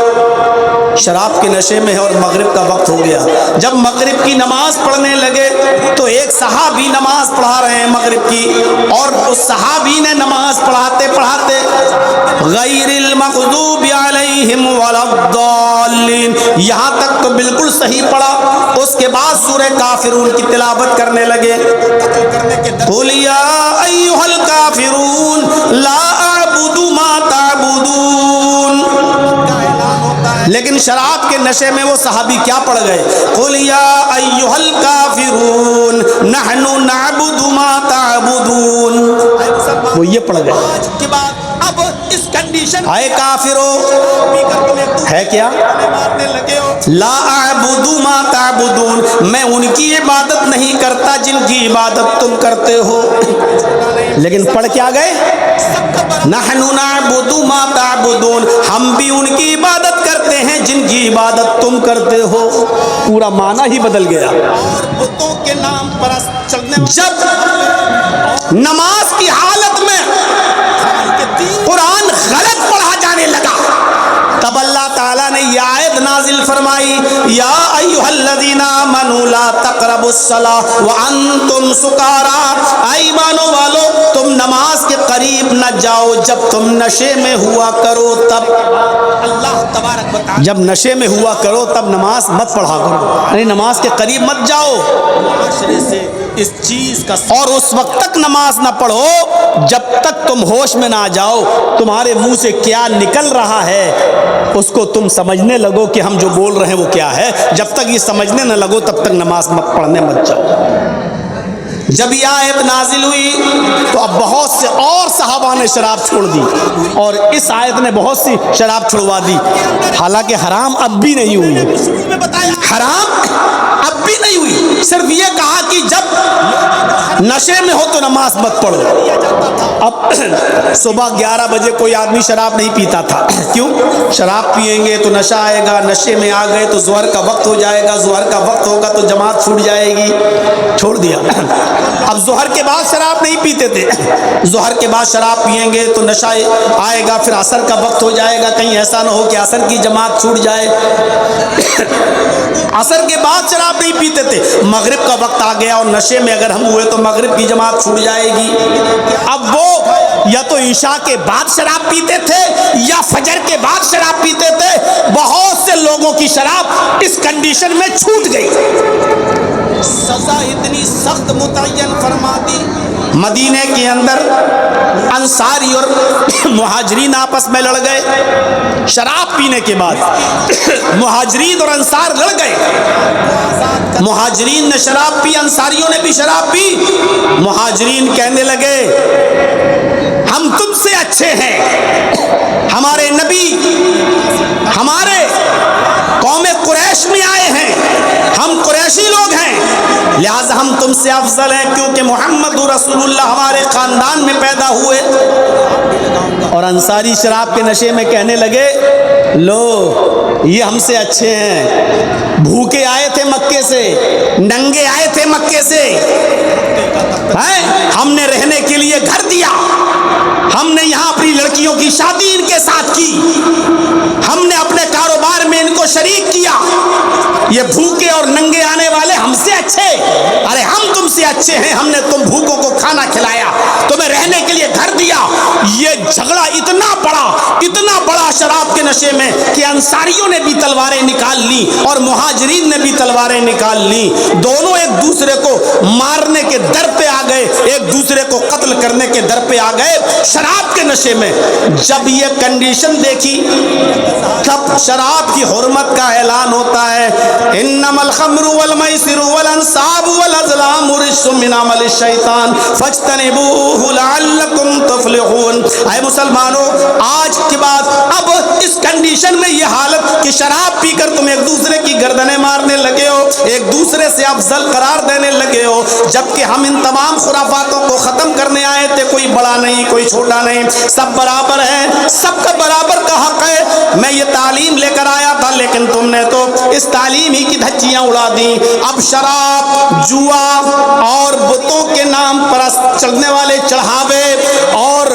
شراب کے نشے میں ہے اور مغرب کا وقت ہو گیا، جب مغرب کی نماز پڑھنے لگے تو ایک صحابی نماز پڑھا رہے ہیں مغرب کی، اور اس صحابی نے نماز پڑھاتے پڑھاتے غیر المغضوب علیہم ولا الضالین یہاں تک تو بالکل صحیح پڑھا، اس کے بعد سورہ کافرون کی تلاوت کرنے لگے، قل یا ایھا الکافرون لا اعبد ما تعبدون، لیکن شراب کے نشے میں وہ صحابی کیا پڑھ گئے، قل یا ایھا الکافرون نحن نعبد ما تعبدون، وہ یہ پڑھ گئے، آج کے بعد اب اس کنڈیشن اے کافرو ہے کیا، لا اعبد ما تعبدون، میں ان کی عبادت نہیں کرتا جن کی عبادت تم کرتے ہو، لیکن پڑھ کیا گئے، نحن نعبد ما تعبدون، ہم بھی ان کی عبادت کرتے ہیں جن کی عبادت تم کرتے ہو، پورا معنی ہی بدل گیا، اور بتوں کے نام پر چلنے جب نماز کی حالت میں قرآن غلط پڑھا جانے لگا تب اللہ تعالیٰ نے یہ آیت نازل فرمائی یا ایھا الذین آمنوا لا تقربوا الصلاۃ وانتم سکارا، اے ایمانوں والو تم نماز کے قریب نہ جاؤ جب تم نشے میں ہوا کرو، تب اللہ تبارک و تعالیٰ جب نشے میں ہوا کرو تب نماز مت پڑھا کرو، یعنی نماز کے قریب مت جاؤ معاشرے سے اس چیز کا، اور اس وقت تک نماز نہ پڑھو جب تک تم ہوش میں نہ آ جاؤ، تمہارے منہ سے کیا نکل رہا ہے اس کو تم سمجھنے لگو کہ ہم جو بول رہے ہیں وہ کیا ہے، جب تک یہ سمجھنے نہ لگو تب تک نماز مت پڑھنے مت جاؤ۔ جب یہ آیت نازل ہوئی تو اب بہت سے اور صحابہ نے شراب چھوڑ دی اور اس آیت نے بہت سی شراب چھڑوا دی، حالانکہ حرام اب بھی نہیں ہوئی، حرام اب بھی نہیں ہوئی، صرف یہ کہا کہ جب نشے میں ہو تو نماز مت پڑھو۔ اب صبح 11 بجے کوئی آدمی شراب نہیں پیتا تھا، کیوں؟ شراب پیئیں گے تو نشہ آئے گا، نشے میں آ گئے تو ظہر کا وقت ہو جائے گا، ظہر کا وقت ہوگا تو جماعت چھوٹ جائے گی، چھوڑ دیا۔ اب ظہر کے بعد شراب نہیں پیتے تھے، ظہر کے بعد شراب پیئیں گے تو نشہ آئے گا، پھر عصر کا وقت ہو جائے گا، کہیں ایسا نہ ہو کہ عصر کی جماعت چھوٹ جائے، عصر کے بعد شراب نہیں پیتے تھے، مغرب کا وقت آ گیا اور نشے میں اگر ہم ہوئے تو مغرب کی جماعت چھوٹ جائے گی۔ اب وہ یا تو عشاء کے بعد شراب پیتے تھے یا فجر کے بعد شراب پیتے تھے، بہت سے لوگوں کی شراب اس کنڈیشن میں چھوٹ گئی، سزا اتنی سخت متعین فرما دی۔ مدینے کے اندر انصاری اور مہاجرین آپس میں لڑ گئے، شراب پینے کے بعد مہاجرین اور انصار لڑ گئے، مہاجرین نے شراب پی، انصاریوں نے بھی شراب پی، مہاجرین کہنے لگے ہم تم سے اچھے ہیں، ہمارے نبی ہمارے قوم قریش میں آئے ہیں، ہم قریشی لوگ ہیں، لہذا ہم تم سے افضل ہیں کیونکہ محمد رسول اللہ ہمارے خاندان میں پیدا ہوئے۔ اور انصاری شراب کے نشے میں کہنے لگے لو یہ ہم سے اچھے ہیں، بھوکے آئے تھے مکے سے، ننگے آئے تھے مکے سے، ہم نے رہنے کے لیے گھر دیا، ہم نے یہاں اپنی لڑکیوں کی شادی ان کے ساتھ کی، ہم نے اپنے کاروبار میں ان کو شریک کیا، یہ بھوکے اور ننگے آنے والے ہم سے اچھے؟ ارے ہم تم سے اچھے ہیں، ہم نے تم بھوکوں کو کھانا کھلایا، تمہیں رہنے کے لیے گھر دیا۔ یہ جھگڑا اتنا بڑا شراب کے نشے میں کہ انصاریوں نے بھی تلواریں نکال لی اور مہاجرین نے بھی تلواریں نکال لی، دونوں ایک دوسرے کو مارنے کے در پہ آ گئے، ایک دوسرے کو قتل کرنے کے در پہ آ گئے شراب کے نشے میں۔ جب یہ کنڈیشن دیکھی تب شراب کی حرمت کا اعلان ہوتا ہے، انما الخمر والمیسر والانصاب والازلام رجس من عمل الشیطان فاجتنبوه لعلکم تفلحون۔ اے مسلمانوں، آج کے بعد اب اس کنڈیشن میں یہ حالت کہ شراب پی کر تم ایک دوسرے کی گردنیں مارنے لگے ہو، ایک دوسرے سے افضل قرار دینے لگے ہو، جبکہ ہم ان تمام خرافاتوں کو ختم کرنے آئے تھے، کوئی بڑا نہیں کوئی چھوٹا نہیں، سب برابر ہیں، سب کا برابر کا حق ہے۔ میں یہ تعلیم لے کر آیا تھا لیکن تم نے تو اس تعلیم ہی کی دھچیاں اڑا دیں۔ اب شراب، جوا اور بتوں کے نام پر چلنے والے چڑھاوے اور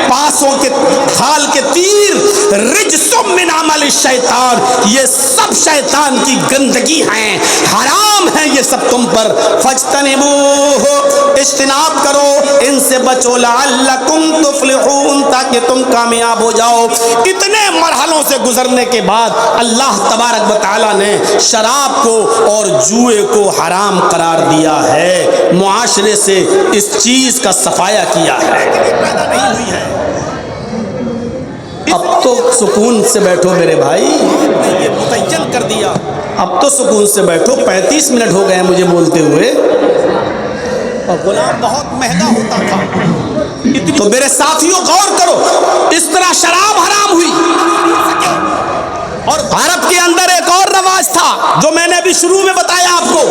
پاسوں کے کھال کے تیر، رجس من عمل الشیطان، یہ سب شیطان کی گندگی ہیں، حرام ہیں یہ سب تم پر، فاجتنبوہ، اجتناب کرو، ان سے بچو، لعلکم تفلحون، تاکہ تم کامیاب ہو جاؤ۔ اتنے مرحلوں سے گزرنے کے بعد اللہ تبارک و تعالیٰ نے شراب کو اور جوئے کو حرام قرار دیا ہے، معاشرے سے اس چیز کا صفایا کیا ہے، پیدا نہیں ہوئی ہے۔ اب تو سکون سے بیٹھو میرے بھائی، یہ متعین کر دیا، اب تو سکون سے بیٹھو، 35 منٹ ہو گئے ہیں مجھے بولتے ہوئے، اور غلام بہت مہنگا ہوتا تھا۔ تو میرے ساتھیوں غور کرو، اس طرح شراب حرام ہوئی، اور عرب کے اندر ایک اور رواج تھا، جو میں نے ابھی شروع میں بتایا آپ کو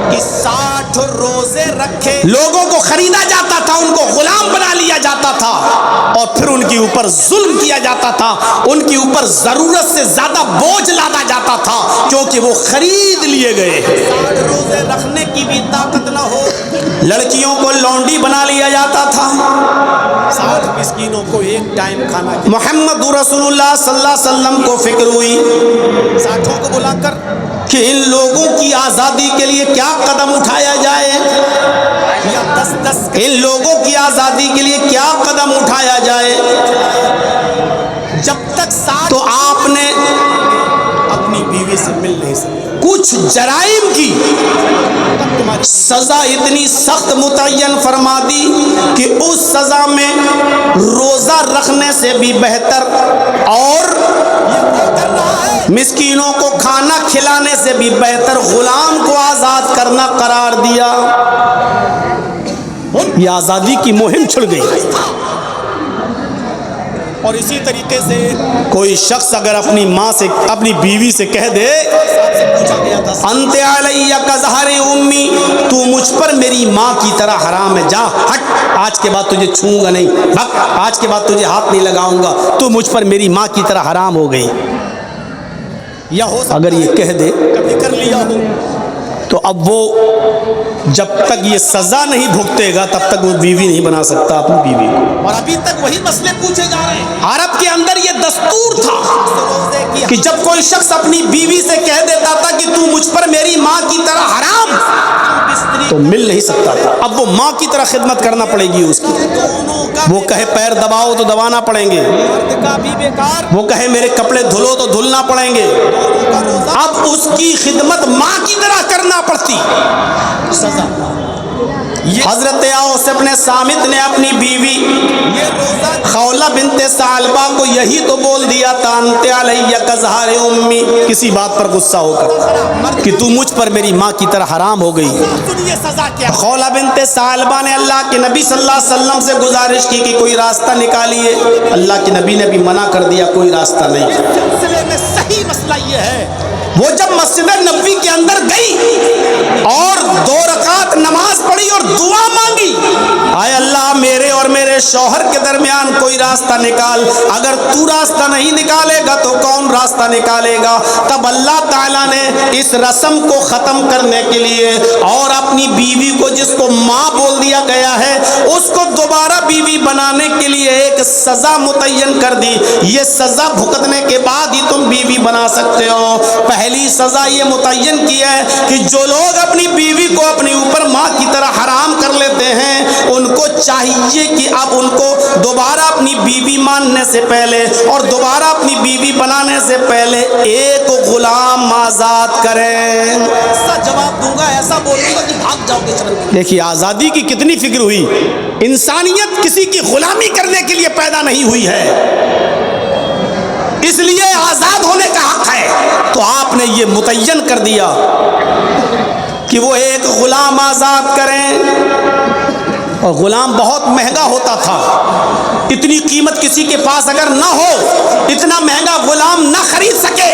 کہ 60 روزے رکھے، لوگوں کو خریدا جاتا تھا، ان کو غلام بنا لیا جاتا تھا اور پھر ان کے اوپر ظلم کیا جاتا تھا، ان کے اوپر ضرورت سے زیادہ بوجھ لادا جاتا تھا کیونکہ وہ خرید لیے گئے۔ 60 روزے رکھنے کی بھی طاقت نہ ہو، لڑکیوں کو لونڈی بنا لیا جاتا تھا، 60 مسکینوں کو ایک ٹائم کھانا۔ محمد رسول اللہ صلی اللہ علیہ وسلم کو فکر ہوئی 60 کو بلا کر کہ ان لوگوں کی آزادی کے لیے کیا قدم اٹھایا جائے، یا 10 ان لوگوں کی آزادی کے لیے کیا قدم اٹھایا جائے۔ جب تک 60 تو آپ نے اپنی بیوی سے مل نہیں سکتے، کچھ جرائم کی سزا اتنی سخت متعین فرما دی کہ اس سزا میں روزہ رکھنے سے بھی بہتر اور مسکینوں کو کھانا کھلانے سے بھی بہتر غلام کو آزاد کرنا قرار دیا۔ یہ آزادی کی مہم چھڑ گئی۔ اور اسی طریقے سے کوئی شخص اگر اپنی ماں سے، اپنی بیوی سے کہہ دے انت علی کظہر امی، تو مجھ پر میری ماں کی طرح حرام ہے، جا ہٹ، آج کے بعد تجھے چھوؤں گا نہیں، بھگ، آج کے بعد تجھے ہاتھ نہیں لگاؤں گا، تو مجھ پر میری ماں کی طرح حرام ہو گئی، یا ہو اگر یہ کہہ دے کبھی کر لیا ہو، تو اب وہ جب تک یہ سزا نہیں بھگتے گا تب تک وہ بیوی نہیں بنا سکتا اپنی بیوی کو۔ اور ابھی تک وہی مسئلے پوچھے جا رہے ہیں۔ عرب کے اندر یہ دستور تھا کہ جب کوئی شخص اپنی بیوی سے کہہ دیتا تھا کہ تو مجھ پر میری ماں کی طرح حرام، تو مل نہیں سکتا تھا، اب وہ ماں کی طرح خدمت کرنا پڑے گی اس کی۔ وہ کہے پیر دباؤ تو دبانا پڑیں گے، وہ کہے میرے کپڑے دھلو تو دھلنا پڑیں گے، اب اس کی خدمت ماں کی طرح کرنا پڑتی۔ سزا حضرت اوس ابن صامت نے اپنی بیوی خولہ بنت ثعلبہ کو یہی تو بول دیا تھا انت علی کظہر امی، کسی بات پر غصہ ہو کر کہ تو مجھ پر میری ماں کی طرح حرام ہو گئی۔ خولہ بنت ثعلبہ نے اللہ کے نبی صلی اللہ علیہ وسلم سے گزارش کی کہ کوئی راستہ نکالیے، اللہ کے نبی نے بھی منع کر دیا، کوئی راستہ نہیں۔ سلسلے میں صحیح مسئلہ یہ ہے، وہ جب مسجد نبوی کے اندر گئی اور 2 رکعت نماز پڑھی اور دعا مانگی، آئے اللہ میرے اور میرے شوہر کے درمیان کوئی راستہ نکال، اگر تو راستہ نہیں نکالے گا تو کون راستہ نکالے گا؟ تب اللہ تعالیٰ نے اس رسم کو ختم کرنے کے لیے اور اپنی بیوی کو جس کو ماں بول دیا گیا ہے اس کو دوبارہ بیوی بنانے کے لیے ایک سزا متعین کر دی، یہ سزا بھگتنے کے بعد ہی تم بیوی بنا سکتے ہو۔ پہلی سزا یہ متعین کی ہے کہ جو لوگ اپنی بیوی کو اپنے اوپر ماں کی طرح حرام کر لیتے ہیں ان کو چاہیے کہ اب ان کو دوبارہ اپنی بیوی ماننے سے پہلے اور دوبارہ اپنی بیوی بنانے سے پہلے ایک غلام آزاد کریں۔ ایسا جواب دوں گا، ایسا بولوں گا کہ بھاگ جاؤ گے۔ دیکھیے آزادی کی کتنی فکر ہوئی، انسانیت کسی کی غلامی کرنے کے لیے پیدا نہیں ہوئی ہے، اس لیے آزاد ہونے کا حق ہے، تو آپ نے یہ متعین کر دیا کہ وہ ایک غلام آزاد کریں، اور غلام بہت مہنگا ہوتا تھا، اتنی قیمت کسی کے پاس اگر نہ ہو، اتنا مہنگا غلام نہ خرید سکے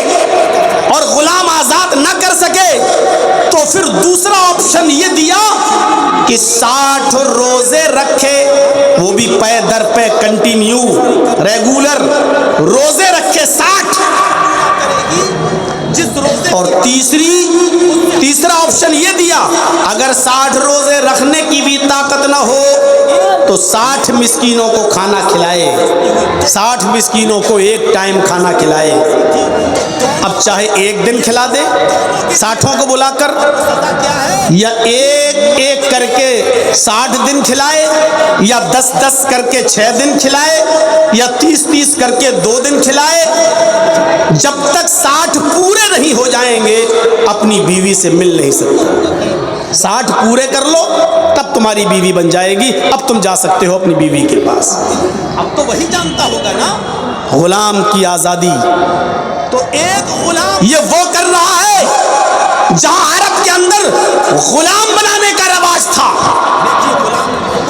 اور غلام آزاد نہ کر سکے، تو پھر دوسرا آپشن یہ دیا کہ 60 روزے رکھے، وہ بھی پے در پے کنٹینیو ریگولر روزے رکھے 60، اور تیسرا آپشن یہ دیا اگر 60 روزے رکھنے کی بھی طاقت نہ ہو تو 60 مسکینوں کو کھانا کھلائے، 60 مسکینوں کو ایک ٹائم کھانا کھلائے۔ اب چاہے ایک دن کھلا دے 60 کو بلا کر، یا ایک ایک کر کے 60 دن کھلائے، یا 10 کر کے 6 دن کھلائے، یا 30 کر کے 2 دن کھلائے، جب تک 60 پورے نہیں ہو جائیں گے اپنی بیوی سے مل نہیں سکتے۔ 60 پورے کر لو تب تمہاری بیوی بن جائے گی، اب تم جا سکتے ہو اپنی بیوی کے پاس۔ اب تو وہی جانتا ہوگا نا غلام کی آزادی، تو ایک غلام یہ وہ کر رہا ہے جہاں عرب کے اندر غلام بنانے کا رواج تھا۔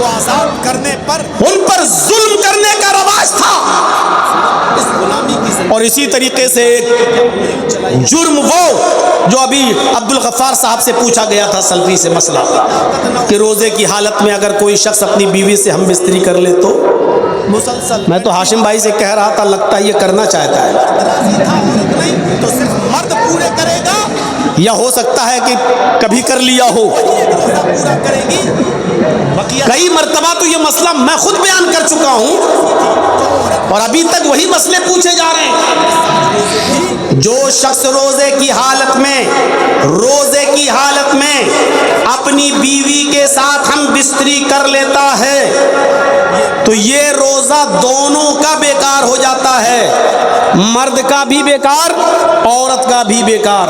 کو آزاد کرنے پر ان پر ظلم کرنے کا رواج تھا. اس غلامی کی اور اسی طریقے سے جرم وہ جو ابھی عبدالغفار صاحب سے پوچھا گیا تھا سلفی سے مسئلہ کہ روزے کی حالت میں اگر کوئی شخص اپنی بیوی سے ہم بستری کر لے تو مسلسل. میں تو ہاشم بھائی سے کہہ رہا تھا لگتا ہے یہ کرنا چاہتا ہے تو صرف مرد پورے کرے گا یا ہو سکتا ہے کہ کبھی کر لیا ہو. کئی مرتبہ تو یہ مسئلہ میں خود بیان کر چکا ہوں اور ابھی تک وہی مسئلے پوچھے جا رہے ہیں. جو شخص روزے کی حالت میں اپنی بیوی کے ساتھ ہم بستری کر لیتا ہے تو یہ روزہ دونوں کا بیکار ہو جاتا ہے. مرد کا بھی بیکار, عورت کا بھی بیکار,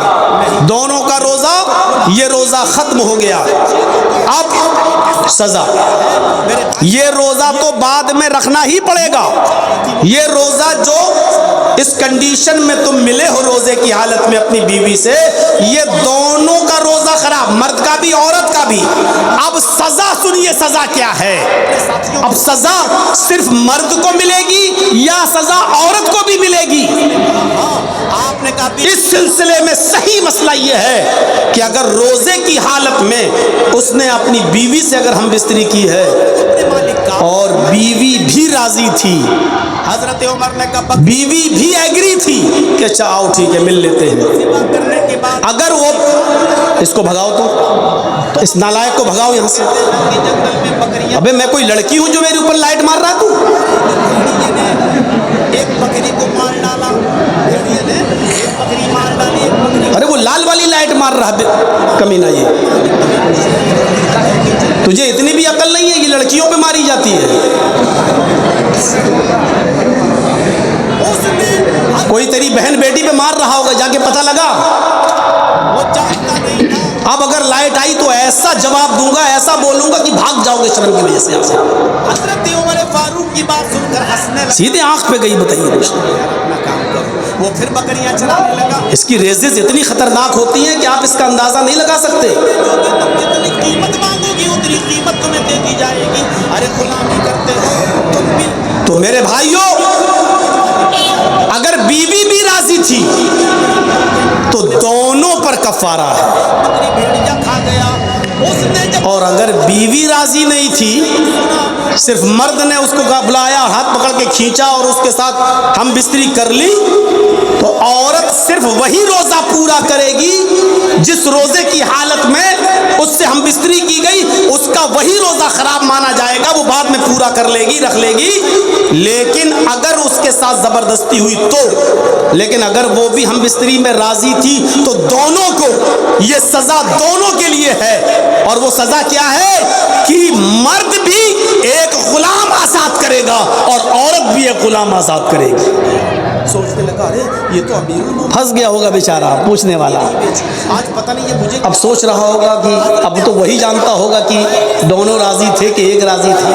دونوں کا روزہ, یہ روزہ ختم ہو گیا. اب سزا, یہ روزہ تو بعد میں رکھنا ہی پڑے گا. یہ روزہ جو اس کنڈیشن میں تم ملے ہو روزے کی حالت میں اپنی بیوی سے, یہ دونوں کا روزہ خراب, مرد کا بھی عورت کا بھی. اب سزا سنیے سزا کیا ہے. اب سزا صرف مرد کو ملے گی یا سزا عورت کو بھی ملے گی؟ آپ نے کہا اس سلسلے میں صحیح مسئلہ یہ ہے کہ اگر روزے کی حالت میں اس نے اپنی بیوی سے اگر ہم بستری کی ہے اور بیوی بھی راضی تھی, حضرت عمر نے کہا بیوی بھی ایگری تھی کہ اچھا آؤ ٹھیک ہے مل لیتے ہیں, اگر وہ اس کو بھگاؤ تو اس نالائق کو بھگاؤ یہاں سے. ابے میں کوئی لڑکی ہوں جو میرے اوپر لائٹ مار رہا تو ایک بکری کو مار ڈالا, ارے وہ لال والی لائٹ مار رہا کمینہ. یہ تجھے اتنی بھی عقل نہیں ہے, یہ لڑکیوں پہ ماری جاتی ہے. کوئی تیری بہن بیٹی پہ مار رہا ہوگا, جا کے پتہ لگا. اب اگر لائٹ آئی تو ایسا جواب دوں گا, ایسا بولوں گا کہ بھاگ جاؤ گے شرم کی وجہ سے. حضرت عمر فاروق کی بات سن کر ہنسنے سیدھے آنکھ پہ گئی. بتائیے وہ پھر بکریاں چرانے لگا. اس کی ریزز اتنی خطرناک ہوتی ہیں کہ آپ اس کا اندازہ نہیں لگا سکتے. جتنی قیمت مانگو گی اتنی قیمت تمہیں دے دی جائے گی. ارے غلامی کرتے ہو تم بھی. تو میرے بھائیوں, اگر بیوی بھی راضی تھی تو دونوں پر کفارہ ہے, اور اگر بیوی راضی نہیں تھی, صرف مرد نے اس کو بلایا, ہاتھ پکڑ کے کھینچا اور اس کے ساتھ ہم بستری کر لی, تو عورت صرف وہی روزہ پورا کرے گی جس روزے کی حالت میں اس سے ہم بستری کی گئی, اس کا وہی روزہ خراب مانا جائے گا, وہ بعد میں پورا کر لے گی, رکھ لے گی. لیکن اگر اس کے ساتھ زبردستی ہوئی تو, لیکن اگر وہ بھی ہم بستری میں راضی تھی تو دونوں کو یہ سزا دونوں کے لیے ہے. اور وہ سزا کیا ہے کہ مرد بھی ایک غلام آزاد کرے گا اور عورت بھی ایک غلام آزاد کرے گی. سوچنے لگا ارے یہ تو پھنس گیا ہوگا بیچارہ پوچھنے والا. آج پتہ نہیں یہ مجھے اب سوچ رہا ہوگا کہ اب تو وہی جانتا ہوگا کہ دونوں راضی تھے کہ ایک راضی تھا.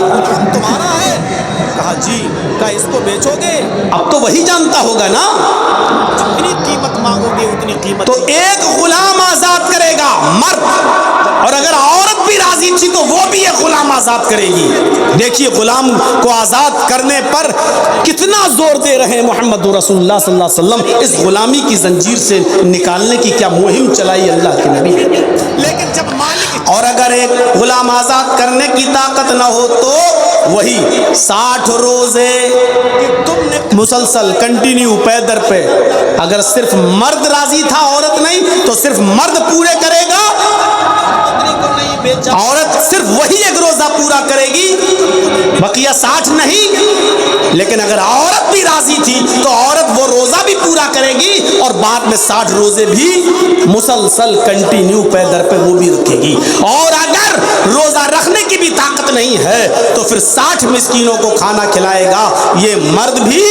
تمہارا ہے, کہا جی. کہا اس کو بیچو گے, اب تو وہی جانتا ہوگا نا, جتنی قیمت مانگو گے اتنی قیمت. تو ایک غلام آزاد کرے گا مرد, اور اگر عورت بھی راضی تھی تو وہ بھی ایک غلام آزاد کرے گی. دیکھیے غلام کو آزاد کرنے پر کتنا زور دے رہے ہیں محمد رسول اللہ صلی اللہ علیہ وسلم. اس غلامی کی زنجیر سے نکالنے کی کیا مہم چلائی اللہ کے نبی. لیکن جب مالک, اور اگر ایک غلام آزاد کرنے کی طاقت نہ ہو تو وہی 60 روزے مسلسل کنٹینیو پے در پہ. اگر صرف مرد راضی تھا عورت نہیں تو صرف مرد پورے کرے گا, عورت صرف وہی ایک روزہ پورا کرے گی, بقیہ 60 نہیں. لیکن اگر عورت بھی راضی تھی تو عورت وہ روزہ بھی پورا کرے گی اور بعد میں 60 روزے بھی مسلسل کنٹینیو پے در پہ وہ بھی رکھے گی. اور اگر روزہ رکھنے کی بھی طاقت نہیں ہے تو پھر 60 مسکینوں کو کھانا کھلائے گا, یہ مرد بھی.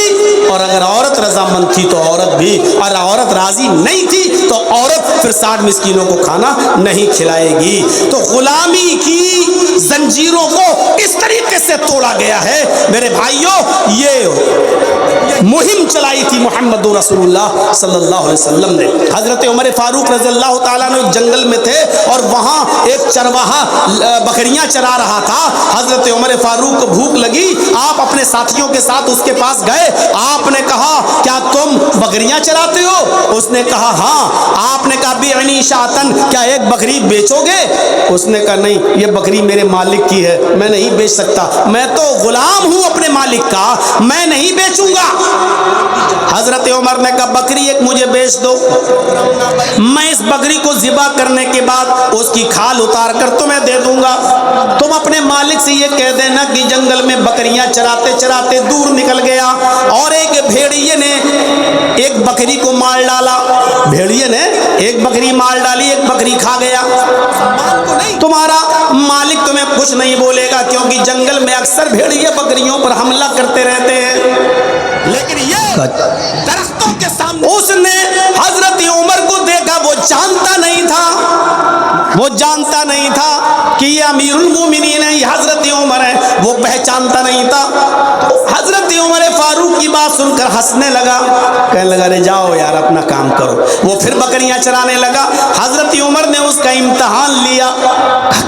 اور اگر عورت رضامند تھی تو عورت بھی, اور عورت راضی نہیں تھی تو عورت پھر 60 مسکینوں کو کھانا نہیں کھلائے گی. تو غلامی کی زنجیروں کو اس طریقے سے توڑا گیا ہے میرے بھائیوں. یہ مہم چلائی تھی محمد رسول اللہ صلی اللہ علیہ وسلم نے۔ حضرت عمر فاروق رضی اللہ تعالیٰ نے جنگل میں تھے اور وہاں ایک چرواہا بکریاں چرا رہا تھا۔ حضرت عمر فاروق کو بھوک لگی، آپ اپنے ساتھیوں کے ساتھ اس کے پاس گئے۔ آپ نے کہا کیا تم بکریاں چراتے ہو؟ اس نے کہا ہاں۔ آپ نے کہا بیعنی شاتن، کیا ایک بکری بیچو گے؟ اس نے کہا نہیں، یہ بکری میرے مالک کی ہے، میں نہیں بیچ سکتا، میں تو غلام ہوں اپنے مالک کا، میں نہیں بیچوں گا۔ حضرت عمر نے کہا بکری ایک مجھے بیچ دو، میں اس بکری کو ذبح کرنے کے بعد اس کی کھال اتار کر تمہیں دے دوں گا۔ تم اپنے مالک سے یہ کہہ دینا کہ جنگل میں بکریاں چراتے چراتے دور نکل گیا اور ایک بھیڑیے نے ایک بکری کو مار ڈالا، بھیڑیے نے ایک بکری مار ڈالی، ایک بکری کھا گیا، تمہارا مالک تمہیں کچھ نہیں بولے گا، کیونکہ جنگل میں اکثر بھیڑیے بکریوں پر حملہ کرتے رہتے ہیں۔ لیکن یہ درختوں کے سامنے اس نے حضرت عمر کو دیکھا، وہ جانتا نہیں تھا کہ یہ امیر المومنین ہے، یہ حضرت عمر ہے، وہ پہچانتا نہیں تھا۔ حضرت عمر فاروق کی بات سن کر ہنسنے لگا، کہنے لگا ارے جاؤ یار اپنا کام کرو۔ وہ پھر بکریاں چرانے لگا۔ حضرت عمر نے اس کا امتحان لیا،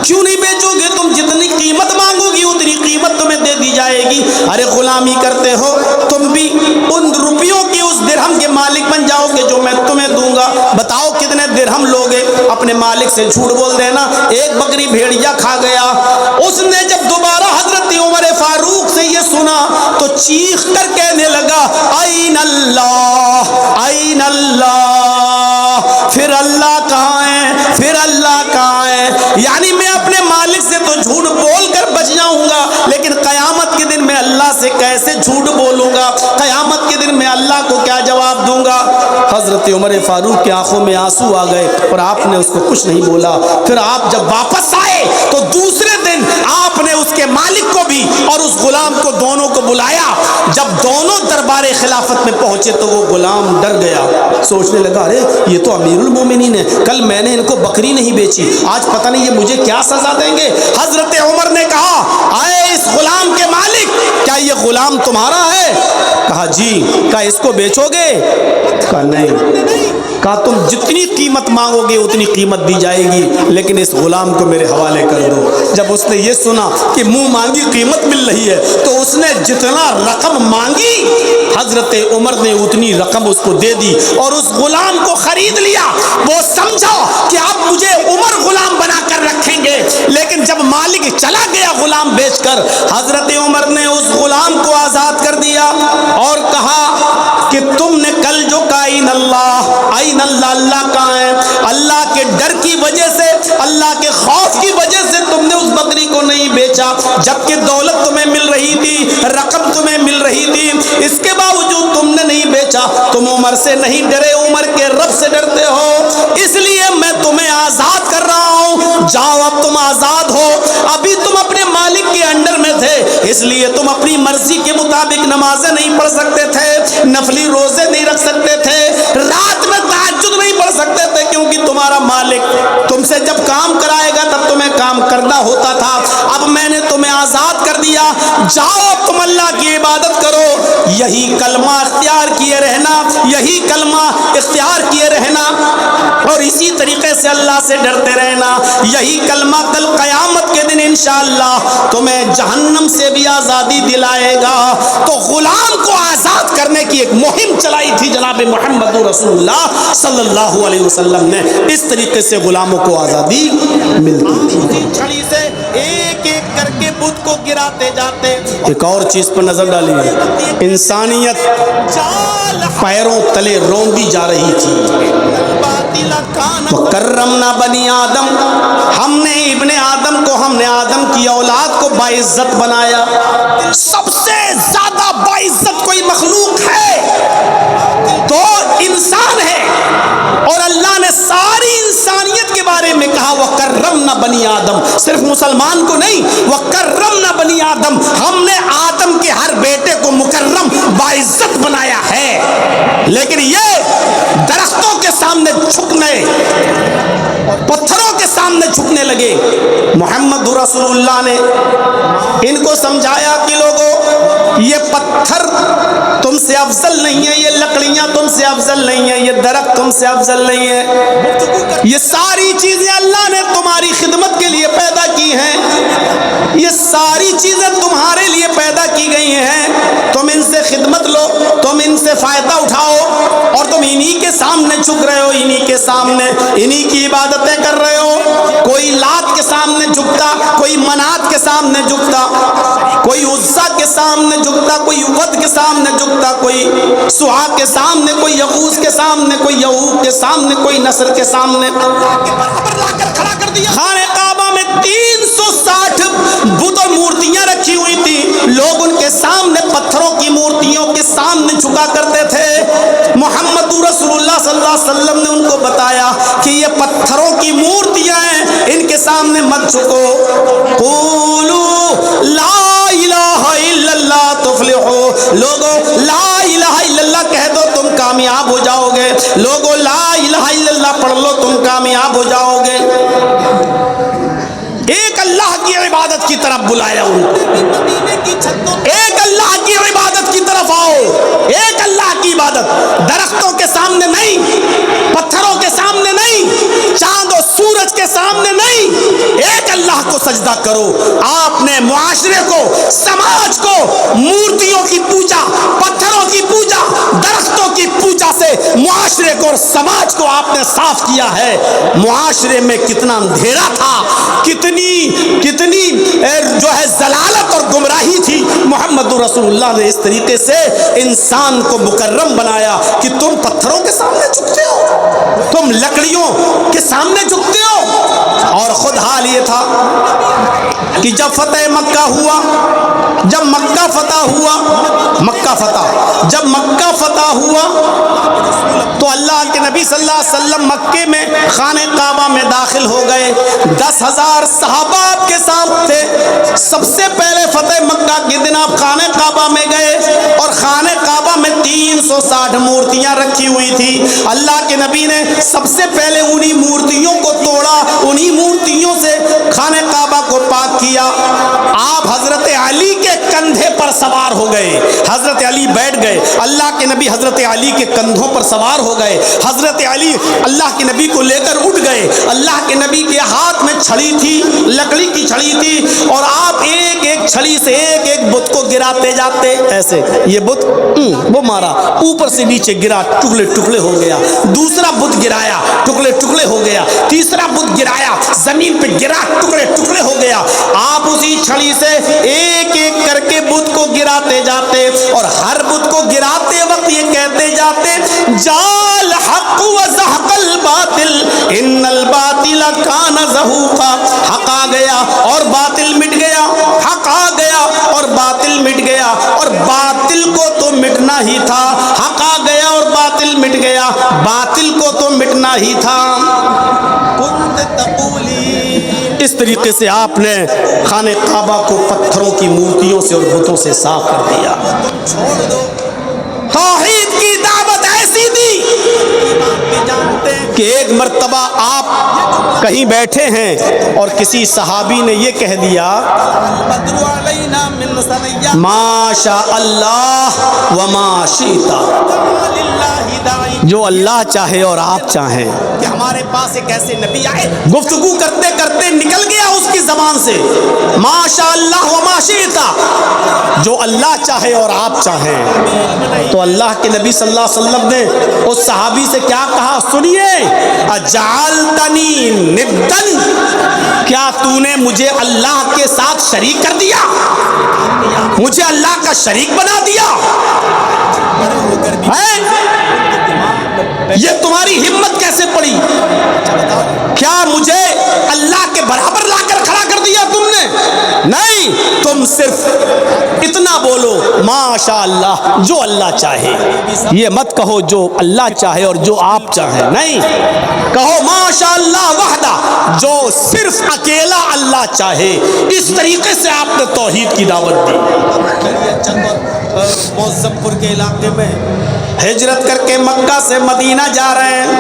کیوں نہیں بیچو گے؟ تم جتنی قیمت مانگو گی اتنی قیمت تمہیں دے دی جائے گی۔ ارے غلامی کرتے ہو تم بھی، ان روپیوں کی اس درہم کے مالک بن جاؤ گے جو میں تمہیں دوں گا، بتاؤ کتنے درہم لوگے؟ اپنے مالک سے جھوٹ بول دینا، ایک بکری بھیڑیا کھا گیا۔ اس نے جب دوبارہ حضرت عمر فاروق سے یہ سنا تو چیخ کر کہنے لگا این اللہ، این اللہ، پھر اللہ کہاں ہے، پھر اللہ کہاں ہے؟ یعنی میں اپنے مالک سے تو جھوٹ بول کر بچ جاؤں گا، لیکن قیامت کے دن میں اللہ سے کیسے جھوٹ بولوں گا؟ قیامت کے دن میں اللہ کو کیا جواب دوں گا؟ حضرت عمر فاروق کی آنکھوں میں آنسو آ گئے اور آپ نے اس کو کچھ نہیں بولا۔ پھر آپ جب واپس آئے تو دوسرے دن آپ نے اس کے مالک کو بھی اور اس غلام کو دونوں کو بلایا۔ جب دونوں دربار خلافت میں پہنچے تو وہ غلام ڈر گیا، سوچنے لگا ارے یہ تو امیر المومنین ہے، کل میں نے ان کو بکری نہیں بیچی، آج پتہ نہیں یہ مجھے کیا سزا دیں گے۔ حضرت عمر نے کہا اے اس غلام کے مالک، کیا یہ غلام تمہارا ہے؟ کہا جی۔ کہا اس کو بیچو گے؟ کہا نہیں۔ کہا تم جتنی قیمت مانگو گے اتنی قیمت دی جائے گی، لیکن اس غلام کو میرے حوالے کر دو۔ جب اس نے یہ سنا کہ منہ مانگی قیمت مل رہی ہے تو اس نے جتنا رقم مانگی حضرت عمر نے اتنی رقم اس کو دے دی اور اس غلام کو خرید لیا۔ وہ سمجھا کہ اب مجھے عمر غلام بنا کر رکھیں گے، لیکن جب مالک چلا گیا غلام بیچ کر، حضرت عمر نے اس غلام کو آزاد کر دیا اور کہا کہ تم نے کل جو کہا این اللہ، این اللہ، اللہ کہاں ہے؟ اللہ کے ڈر کی وجہ سے، اللہ کے خوف کی وجہ سے تم نے اس بکری کو نہیں بیچا، جبکہ دولت تمہیں مل رہی تھی، رقم تمہیں مل رہی تھی، اس کے باوجود تم نے نہیں بیچا۔ تم عمر سے نہیں ڈرے، عمر کے رب سے ڈرتے ہو، اس لیے میں تمہیں آزاد کر رہا ہوں۔ جاؤ اب تم آزاد ہو۔ ابھی تم اپنے مالک کے انڈر میں تھے، اس لیے تم اپنی مرضی کے مطابق نمازیں نہیں پڑھ سکتے تھے، نفلی روزے نہیں رکھ سکتے تھے، رات میں تہجد نہیں پڑھ سکتے تھے، کیونکہ تمہارا مالک تم سے جب کام کرائے گا تب تمہیں کام کرنا ہوتا تھا۔ اب میں نے تمہیں آزاد کر دیا، جاؤ اب تم اللہ کی عبادت کرو، یہی کلمہ اختیار کیے رہنا، یہی کلمہ اختیار کیے رہنا اور اسی طریقے سے اللہ سے ڈرتے رہنا۔ یہی کلمہ کل قیامت کے دن انشاءاللہ تمہیں جہنم سے بھی آزادی دلائے گا۔ تو غلام کو آزاد کرنے کی ایک مہم چلائی تھی جناب محمد رسول اللہ صلی اللہ علیہ وسلم نے، اس طریقے سے غلاموں کو آزادی ملتی تھی۔ چھڑی سے ایک ایک کر کے بت کو گراتے جاتے۔ ایک اور چیز پر نظر ڈالیے، انسانیت پیروں تلے روندی جا رہی تھی۔ وَكَرَّمْنَا بَنِي آدم، ہم نے ابن آدم کو، ہم نے آدم کی اولاد کو باعزت بنایا۔ سب سے زیادہ باعزت کوئی مخلوق ہے تو انسان ہے، اور اللہ نے ساری انسانیت کے بارے میں کہا وَكَرَّمْنَا بَنِي آدم، صرف مسلمان کو نہیں، وَكَرَّمْنَا بَنِي آدم، ہم نے آدم کے ہر بیٹے کو مکرم باعزت بنایا ہے۔ لیکن یہ درختوں کے سامنے جھکنے، پتھروں کے سامنے جھکنے لگے۔ محمد رسول اللہ نے ان کو سمجھایا کہ لوگوں یہ پتھر تم سے افضل نہیں ہے، یہ لکڑیاں تم سے افضل نہیں ہیں، یہ درخت تم سے افضل نہیں ہے، یہ ساری چیزیں اللہ نے تمہاری خدمت کے لیے پیدا کی ہیں، یہ ساری چیزیں تمہارے لیے پیدا کی گئی ہیں، تم ان سے خدمت لو، تم ان سے فائدہ اٹھاؤ، اور تم انہی کے سامنے جھک رہے ہو، انہی کے سامنے انہی کی عبادتیں کر رہے ہو۔ کوئی لات کے سامنے جھکتا، کوئی منات کے سامنے جھکتا، کوئی عزا کے سامنے جھکتا، کوئی ود کے سامنے جھکتا، کوئی سہا کے سامنے، کوئی یغوث کے سامنے، کوئی یعوق کے سامنے، کوئی نصر کے سامنے، خانہ کعبہ میں 360 بت و مورتیاں رکھی ہوئی تھی، لوگ ان کے سامنے پتھروں کی مورتیوں کے سامنے جھکا کرتے تھے۔ محمد رسول اللہ صلی اللہ علیہ وسلم نے ان کو بتایا کہ یہ پتھروں کی مورتیاں ہیں، ان کے سامنے مت جھکو۔ قولوا لا الہ الا اللہ تفلحوا، لوگوں لا الہ الا اللہ کہہ دو تم کامیاب ہو جاؤ گے، لوگوں لا الہ الا اللہ پڑھ لو تم کامیاب ہو جاؤ گے۔ ایک اللہ کی عبادت کی طرف بلایا ان کو، ایک اللہ کی عبادت کی طرف آؤ، ایک اللہ کی عبادت، درختوں کے سامنے نہیں، پتھروں کے سامنے نہیں، چاند و سورج کے سامنے نہیں، ایک اللہ کو سجدہ کرو۔ آپ نے معاشرے کو، سماج کو مورتیوں کی پوجا، پتھروں کی پوجا، درختوں کی پوجا سے معاشرے کو اور سماج کو آپ نے صاف کیا ہے۔ معاشرے میں کتنا اندھیرا تھا، کتنی جو ہے ضلالت اور گمراہی تھی، محمد رسول اللہ نے اس طریقے سے انسان کو مکرم بنایا کہ تم پتھروں کے سامنے جھکتے ہو، تم لکڑیوں کے سامنے جھکتے ہو۔ اور خود حال یہ تھا کہ جب فتح مکہ ہوا، جب مکہ فتح ہوا، جب مکہ فتح ہوا تو اللہ کے نبی صلی اللہ علیہ وسلم مکے میں خانہ کعبہ میں داخل ہو گئے، 10,000 صحابہ آپ کے ساتھ تھے۔ سب سے پہلے فتح مکہ کے دن آپ خانہ کعبہ میں گئے اور خانہ کعبہ میں 360 مورتیاں رکھی ہوئی تھی۔ اللہ کے نبی نے سب سے پہلے انہی مورتیوں کو توڑا، انہی مورتیوں سے خانہ کعبہ کو پاک کیا۔ آپ حضرت علی کے کندھے پر سوار ہو گئے، حضرت علی بیٹھ گئے، اللہ کے نبی حضرت علی کے کندھوں پر سوار ہو گئے، حضرت علی اللہ کے نبی کو لے کر اٹھ گئے۔ اللہ کے نبی کے ہاتھ میں چھڑی تھی، لکڑی کی چھڑی تھی، اور آپ ایک ایک چھڑی سے ایک ایک بت کو گراتے جاتے، ایسے یہ بت وہ مارا، اوپر سے نیچے گرا، ٹکڑے ٹکڑے ہو گیا، دوسرا بت گرایا، ٹکڑے ٹکڑے ہو گیا، تیسرا بت گرایا، زمین پہ گرا، ٹکڑے ٹکڑے ہو گیا۔ آپ اسی چھڑی سے ایک ایک کر کے بت کو گراتے جاتے، اور ہر بت کو گراتے وقت یہ کہتے جاتے جال حق و زحق الباطل ان الباطل کان زہوقا، حق آ گیا اور باطل مٹ گیا، حق آ گیا اور باطل مٹ گیا، اور باطل کو تو مٹنا ہی تھا، حق آ گیا اور باطل مٹ گیا، باطل کو تو مٹنا ہی تھا۔ اس طریقے سے آپ نے خانہ کعبہ کو پتھروں کی مورتیوں سے اور بتوں سے صاف کر دیا۔ توحید کی دعوت ایسی دی کہ ایک مرتبہ آپ کہیں بیٹھے ہیں اور کسی صحابی نے یہ کہہ دیا ما شاء اللہ وما شئت، جو اللہ چاہے اور آپ چاہیں۔ کہ ہمارے پاس ایک ایسے نبی آئے، گفتگو کرتے کرتے نکل گیا اس کی زبان سے ما شاء اللہ وما شئت، جو اللہ چاہے اور آپ چاہیں۔ تو اللہ کے نبی صلی اللہ علیہ وسلم نے اس صحابی سے کیا کہا، سنیے، اجعلتنی ندن، کیا تو نے مجھے اللہ کے ساتھ شریک کر دیا، مجھے اللہ کا شریک بنا دیا ہے؟ یہ تمہاری ہمت کیسے پڑی؟ کیا مجھے اللہ کے برابر لا کر کھڑا کر دیا تم نے؟ نہیں، تم صرف اتنا بولو ماشاء اللہ، جو اللہ چاہے، یہ مت کہو جو اللہ چاہے اور جو آپ چاہیں، نہیں، کہو ماشاء اللہ وحدہ، جو صرف اکیلا اللہ چاہے۔ اس طریقے سے آپ نے توحید کی دعوت دی۔ مظفر پور کے علاقے میں ہجرت کر کے مکہ سے مدینہ جا رہے ہیں،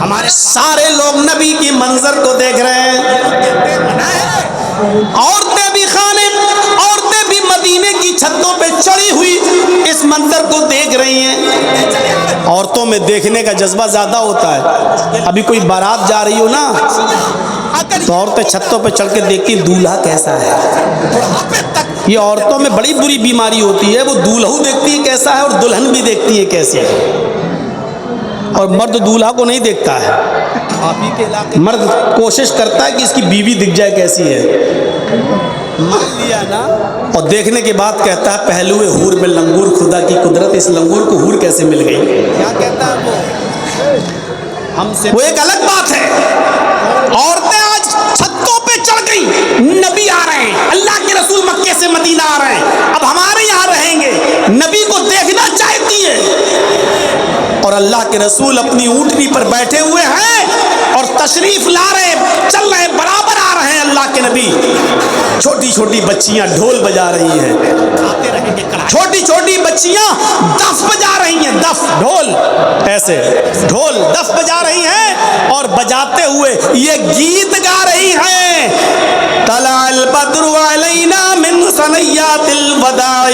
ہمارے سارے لوگ نبی کی منظر کو دیکھ رہے ہیں، عورتیں بھی مدینے میں دیکھنے کا جذبہ زیادہ ہوتا ہے. ابھی کوئی بارات جا رہی ہو نا تو عورتیں چھتوں پہ چڑھ کے دیکھتی ہیں دولہا کیسا ہے. یہ عورتوں میں بڑی بری بیماری ہوتی ہے, وہ دولہو دیکھتی ہے کیسا ہے اور دلہن بھی دیکھتی ہے کیسی ہے, اور مرد دولہا کو نہیں دیکھتا ہے. مرد کوشش کرتا ہے کہ اس کی بیوی دکھ جائے کیسی ہے, مان لیا نا, اور دیکھنے کے بعد کہتا ہے پہلوئے حور میں لنگور خدا کی قدرت, اس لنگور کو حور کیسے مل گئی. کیا کہتا ہے وہ ہم سے, وہ ایک الگ بات ہے. عورتیں آج چھتوں پہ چڑھ گئی, نبی آ رہے ہیں, اللہ کے رسول مکے سے مدینہ آ رہے ہیں, اب ہمارے یہاں رہیں گے, نبی کو دیکھنا چاہتی ہے, اور اللہ کے رسول اپنی اونٹنی پر بیٹھے ہوئے ہیں اور تشریف لا رہے, چل رہے, برابر آ رہے ہیں اللہ کے نبی. چھوٹی چھوٹی بچیاں ڈھول بجا رہی ہیں, چھوٹی چھوٹی بچیاں دف بجا رہی ہیں, دف ڈھول ایسے ڈھول دف بجا رہی ہیں اور بجاتے ہوئے یہ گیت گا رہی ہیں. طلع البدر علینا من ثنیات الوداع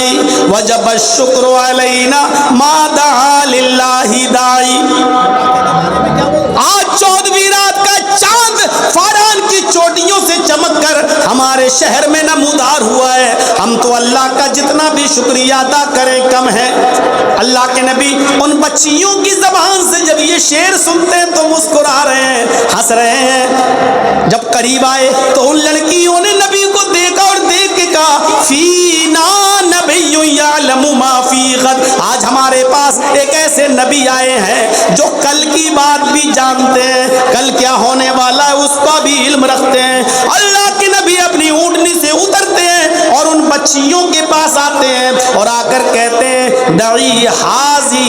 وجب الشکر علینا ما دعا للہ داعی. آج 14ویں رات کا چاند فاران کی چوٹیوں سے چمک کر ہمارے شہر میں نمودار ہوا ہے. ہم تو اللہ کا جتنا بھی شکریہ ادا کریں کم ہے. اللہ کے نبی ان بچیوں کی زبان سے جب یہ شعر سنتے ہیں تو مسکرا رہے ہیں, ہنس رہے ہیں. جب قریب آئے تو ان لڑکیوں نے نبی کو دیکھا اور دیکھ کے کہا فینا نبی یعلم ما فی غد, آج ہمارے پاس ایک ایسے نبی آئے ہیں جو کل کی بات بھی جانتے ہیں, کل کیا ہونے والا ہے اس کا بھی علم رکھتے ہیں. اللہ کے نبی اپنی اونٹنی سے اترتے ہیں اور ان بچیوں کے پاس آتے ہیں اور آ کر کہتے ہیں دعی حاضی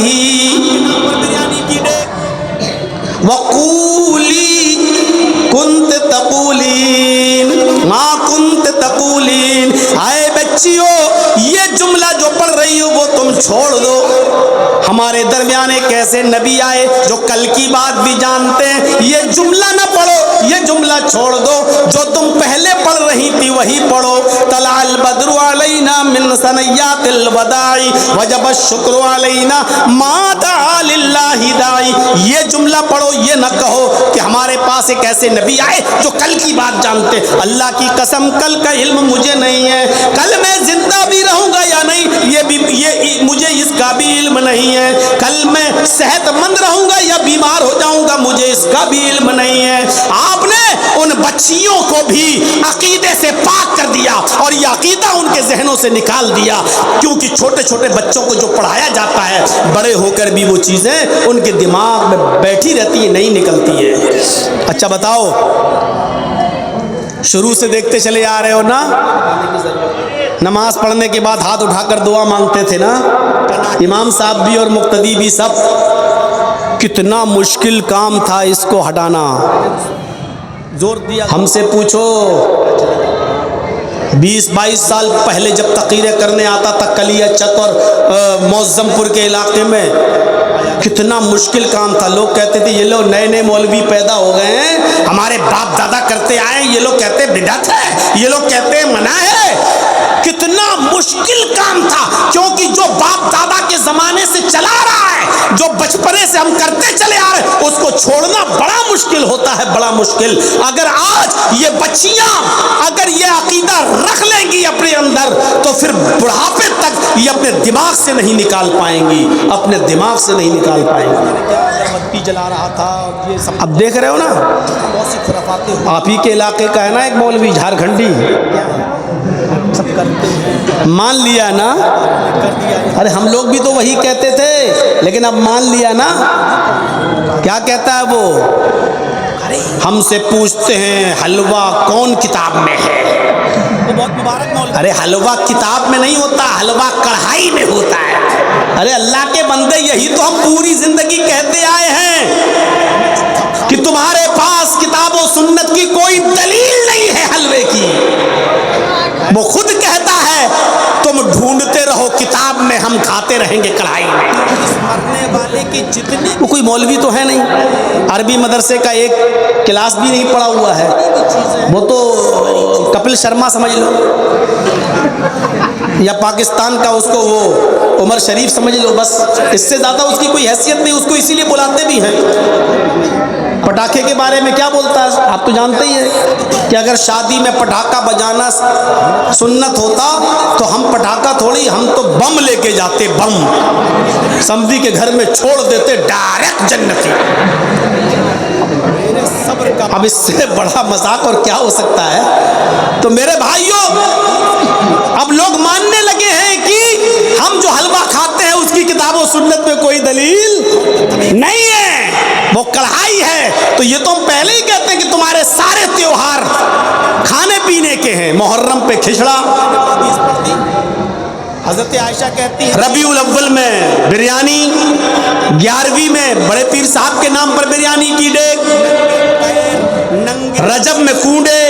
وقولی کنت تقولین ما کنت تقولین. آئے بچیوں, یہ جملہ جو پڑھ رہی ہو وہ تم چھوڑ دو. ہمارے درمیان ایک ایسے نبی آئے جو کل کی بات بھی جانتے ہیں, یہ جملہ نہ پڑھو, یہ جملہ چھوڑ دو, جو تم پہلے پڑھ رہی تھی وہی پڑھو. طلع البدر علینا من ثنیات الوداع وجب الشکر علینا ما دعا للہ داعی. یہ جملہ پڑھو, یہ نہ کہو کہ ہمارے پاس ایک ایسے نبی آئے جو کل کی بات جانتے. اللہ کی قسم کل کا علم مجھے نہیں ہے, کل میں زندہ بھی رہوں گا یا نہیں یہ مجھے اس کا بھی علم نہیں ہے, کل میں صحت مند رہوں گا یا بیمار ہو جاؤں گا مجھے اس کا بھی علم نہیں ہے. آپ نے ان بچیوں کو بھی عقیدے سے پاک کر دیا اور یہ عقیدہ ان کے ذہنوں سے نکال دیا, کیونکہ چھوٹے چھوٹے بچوں کو جو پڑھایا جاتا ہے بڑے ہو کر بھی وہ چیزیں ان کے دماغ میں بیٹھی رہتی ہیں, نہیں نکلتی ہے. اچھا بتاؤ, شروع سے دیکھتے چلے آ رہے ہو نا, نماز پڑھنے کے بعد ہاتھ اٹھا کر دعا مانگتے تھے نا, امام صاحب بھی اور مقتدی بھی سب. کتنا مشکل کام تھا اس کو ہٹانا. زور دیا, ہم سے پوچھو 20-22 سال پہلے جب تقریریں کرنے آتا تھا کلیہ چک اور معظم پور کے علاقے میں, کتنا مشکل کام تھا. لوگ کہتے تھے یہ لوگ نئے نئے مولوی پیدا ہو گئے ہیں, ہمارے باپ دادا کرتے آئے, یہ لوگ کہتے بدعت ہے, یہ لوگ کہتے منع ہے. کتنا مشکل کام تھا, کیونکہ جو باپ دادا کے زمانے سے چلا رہا ہے, جو بچپنے سے ہم کرتے چلے آ رہے ہیں, اس کو چھوڑنا بڑا مشکل ہوتا ہے, بڑا مشکل. اگر آج یہ بچیاں اگر یہ عقیدہ رکھ لیں گی اپنے اندر تو پھر بڑھاپے تک یہ اپنے دماغ سے نہیں نکال پائیں گی, اپنے دماغ سے نہیں نکال پائیں گی. بتی جلا رہا تھا یہ سب اب دیکھ رہے ہو نا, آپ ہی کے علاقے کا ہے نا ایک مولوی جھارکھنڈی, سب کرتے ہیں, مان لیا نا. ارے ہم لوگ بھی تو وہی کہتے تھے لیکن اب مان لیا نا. کیا کہتا ہے وہ, ہم سے پوچھتے ہیں حلوہ کون کتاب میں ہے. بہت مبارک مولوی. ارے حلوہ کتاب میں نہیں ہوتا, حلوہ کڑھائی میں ہوتا ہے. ارے اللہ کے بندے, یہی تو ہم پوری زندگی کہتے آئے ہیں کہ تمہارے پاس کتاب و سنت کی کوئی دلیل نہیں ہے حلوے کی. وہ خود کہتا ہے تم ڈھونڈتے رہو کتاب میں, ہم کھاتے رہیں گے کڑھائی میں. مرنے والے کی جتنی, وہ کوئی مولوی تو ہے نہیں, عربی مدرسے کا ایک کلاس بھی نہیں پڑھا ہوا ہے, وہ تو کپل شرما سمجھ لو, یا پاکستان کا اس کو وہ عمر شریف سمجھ لو بس، اس سے زیادہ اس کی کوئی حیثیت نہیں، اس کو اسی لیے بلاتے بھی ہیں۔ پٹاخے کے بارے میں کیا بولتا ہے آپ تو جانتے ہی ہیں کہ اگر شادی میں پٹاخہ بجانا سنت ہوتا تو ہم پٹاخہ تھوڑی، ہم تو بم لے کے جاتے، بم سمدھی کے گھر میں چھوڑ دیتے، ڈائریکٹ جنتی۔ اب اس سے بڑا مذاق اور کیا ہو سکتا ہے؟ تو میرے بھائیوں، اب لوگ ماننے لگے ہیں کہ ہم جو حلوہ کھاتے ہیں اس کی کتاب و سنت میں کوئی دلیل نہیں ہے، وہ کڑھائی ہے۔ تو یہ تو ہم پہلے ہی کہتے ہیں کہ تمہارے سارے تیوہار کھانے پینے کے ہیں۔ محرم پہ کھچڑا، حضرت عائشہ کہتی ہے ربیع الاول میں بریانی، 11ویں میں بڑے پیر صاحب کے نام پر بریانی کی ڈیگ، رجب میں کونڈے،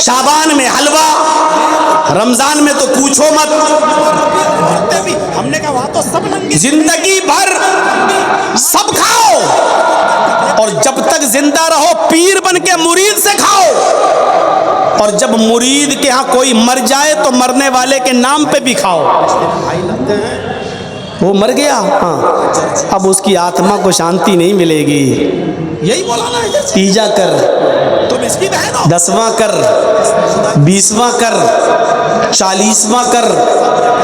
شعبان میں حلوہ، رمضان میں تو پوچھو مت۔ ہم نے کہا وہاں تو سب زندگی بھر سب کھاؤ، اور جب تک زندہ رہو پیر بن کے مرید سے کھاؤ، اور جب مرید کے ہاں کوئی مر جائے تو مرنے والے کے نام پہ بھی کھاؤ۔ وہ مر گیا، ہاں اب اس کی آتما کو شانتی نہیں ملے گی، یہی مولانا ہے، تیجا کر، تم اس کی بہن ہو، 10واں کر، 20واں کر، 40واں کر،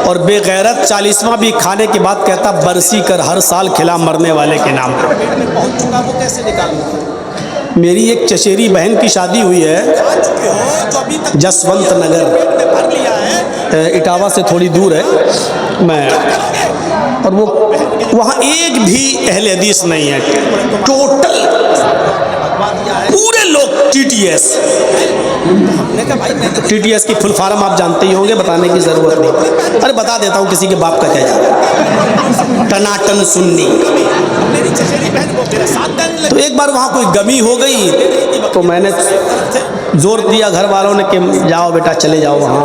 اور بے غیرت 40واں بھی کھانے کے بعد کہتا برسی کر، ہر سال کھلا مرنے والے کے نام پر۔ پہنچ چکا وہ کیسے نکالوں؟ میری ایک چچیری بہن کی شادی ہوئی ہے جسونت نگر، اٹاوا سے تھوڑی دور ہے، میں اور وہ وہاں ایک بھی اہل حدیث نہیں ہے، ٹوٹل پورے لوگ T T S. T T S کی فل فارم آپ جانتے ہی ہوں گے، بتانے کی ضرورت نہیں، ارے بتا دیتا ہوں کسی کے باپ کا کیا جاتا، ٹناٹن سنی۔ تو ایک بار وہاں کوئی گمی ہو گئی تو میں نے زور دیا گھر والوں نے کہ جاؤ بیٹا چلے جاؤ، وہاں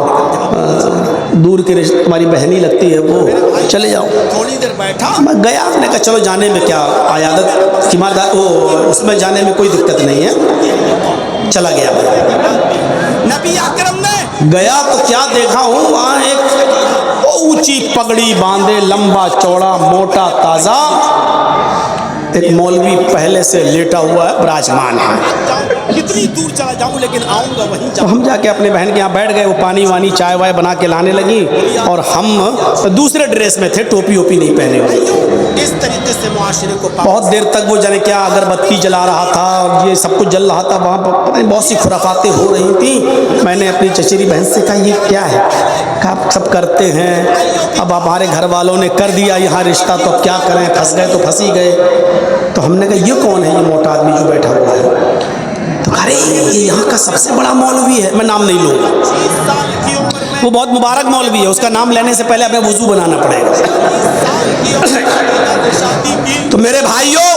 دور کے رشتے تمہاری بہنی لگتی ہے وہ، چلے جاؤ۔ تھوڑی دیر بیٹھا، میں گیا، میں نے کہا چلو جانے میں کیا عیادت تیماردار وہ اس میں جانے میں کوئی دقت نہیں ہے، چلا گیا۔ نبی اکرم نے گیا تو کیا دیکھا ہوں، وہاں ایک اونچی پگڑی باندھے، لمبا چوڑا موٹا تازہ ایک مولوی پہلے سے لیٹا ہوا ہے، براجمان ہے۔ کتنی دور چلا جاؤں لیکن آؤں گا وہیں جاؤں۔ ہم جا کے اپنے بہن کے یہاں بیٹھ گئے، وہ پانی وانی چائے وائے بنا کے لانے لگی، اور ہم دوسرے ڈریس میں تھے، ٹوپی ووپی نہیں پہنے ہوئے۔ اس طریقے سے معاشرے کو بہت دیر تک وہ جانے کیا اگربتی جلا رہا تھا اور یہ سب کچھ جل رہا تھا، وہاں پر بہت سی خرافاتیں ہو رہی تھیں۔ میں نے اپنی چچیری بہن سے کہا یہ کیا ہے؟ کہا آپ سب کرتے ہیں، اب ہمارے گھر والوں نے کر دیا یہاں رشتہ، تو اب کیا کریں، پھنس گئے تو پھنس ہی گئے۔ تو ہم نے کہا یہ کون ہے یہ موٹا آدمی جو بیٹھا ہوا ہے؟ تو ارے یہ یہاں کا سب سے بڑا مولوی ہے، میں نام نہیں لوں گا، وہ بہت مبارک مولوی ہے، اس کا نام لینے سے پہلے ہمیں وضو بنانا پڑے گا۔ تو میرے بھائیوں،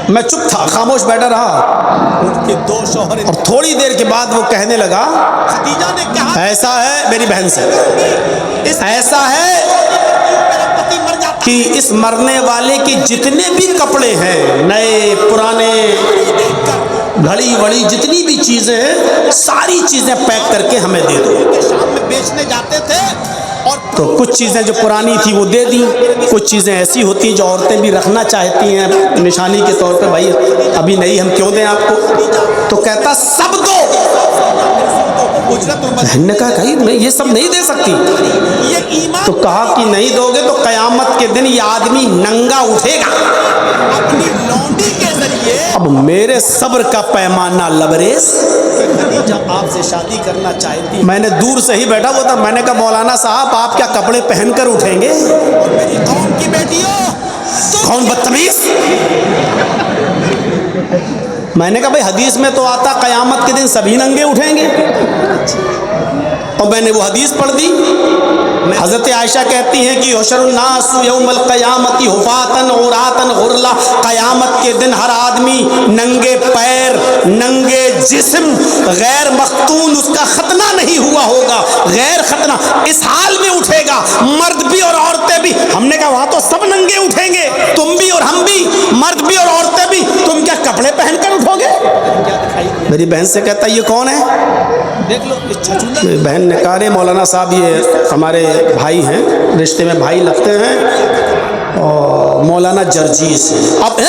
میں چپ تھا، خاموش بیٹھا رہا، ان کے 2 شوہر، اور تھوڑی دیر کے بعد وہ کہنے لگا ایسا ہے، میری بہن سے، ایسا ہے کہ اس مرنے والے کے جتنے بھی کپڑے ہیں، نئے پرانے، گھڑی وڑی جتنی بھی چیزیں ہیں، ساری چیزیں پیک کر کے ہمیں دے دو۔ شام میں بیچنے جاتے تھے، اور تو کچھ چیزیں جو پرانی تھی وہ دے دیں، کچھ چیزیں ایسی ہوتی ہیں جو عورتیں بھی رکھنا چاہتی ہیں نشانی کے طور پہ، بھائی ابھی نہیں ہم کیوں دیں آپ کو؟ تو کہتا سب دو۔ بہن نے کہا کہ میں یہ سب نہیں دے سکتی، تو کہا کہ نہیں دو گے تو قیامت کے دن یہ آدمی ننگا اٹھے گا اپنی لونڈی کے ذریعے۔ اب میرے صبر کا پیمانہ لبریز، جب آپ سے شادی کرنا چاہتی، میں نے دور سے ہی بیٹھا ہوا تھا، میں نے کہا مولانا صاحب آپ کیا کپڑے پہن کر اٹھیں گے؟ میری قوم کی بیٹیوں، کون بدتمیز! میں نے کہا بھائی حدیث میں تو آتا قیامت کے دن سبھی ننگے اٹھیں گے، اور میں نے وہ حدیث پڑھ دی۔ حضرت عائشہ کہتی ہیں کہ یحشر الناس یوم القیامت حفاۃ عراۃ غرلا، قیامت کے دن ہر آدمی ننگے پیر، ننگے جسم، غیر مختون، اس کا ختنہ نہیں ہوا ہوگا، غیر ختنہ، اس حال میں اٹھے گا، مرد بھی اور عورتیں بھی۔ ہم نے کہا وہاں تو سب ننگے اٹھیں گے، تم بھی اور ہم بھی، مرد بھی اور عورتیں بھی، تم کیا کپڑے پہن کر اٹھو گے؟ کیا دکھائی دیا میری بہن سے کہتا ہے یہ کون ہے؟ دیکھ لو میری بہن نے کہا رے مولانا صاحب یہ ہمارے بھائی ہیں، رشتے میں بھائی لگتے ہیں، اور مولانا جرجیز ہیں۔ اب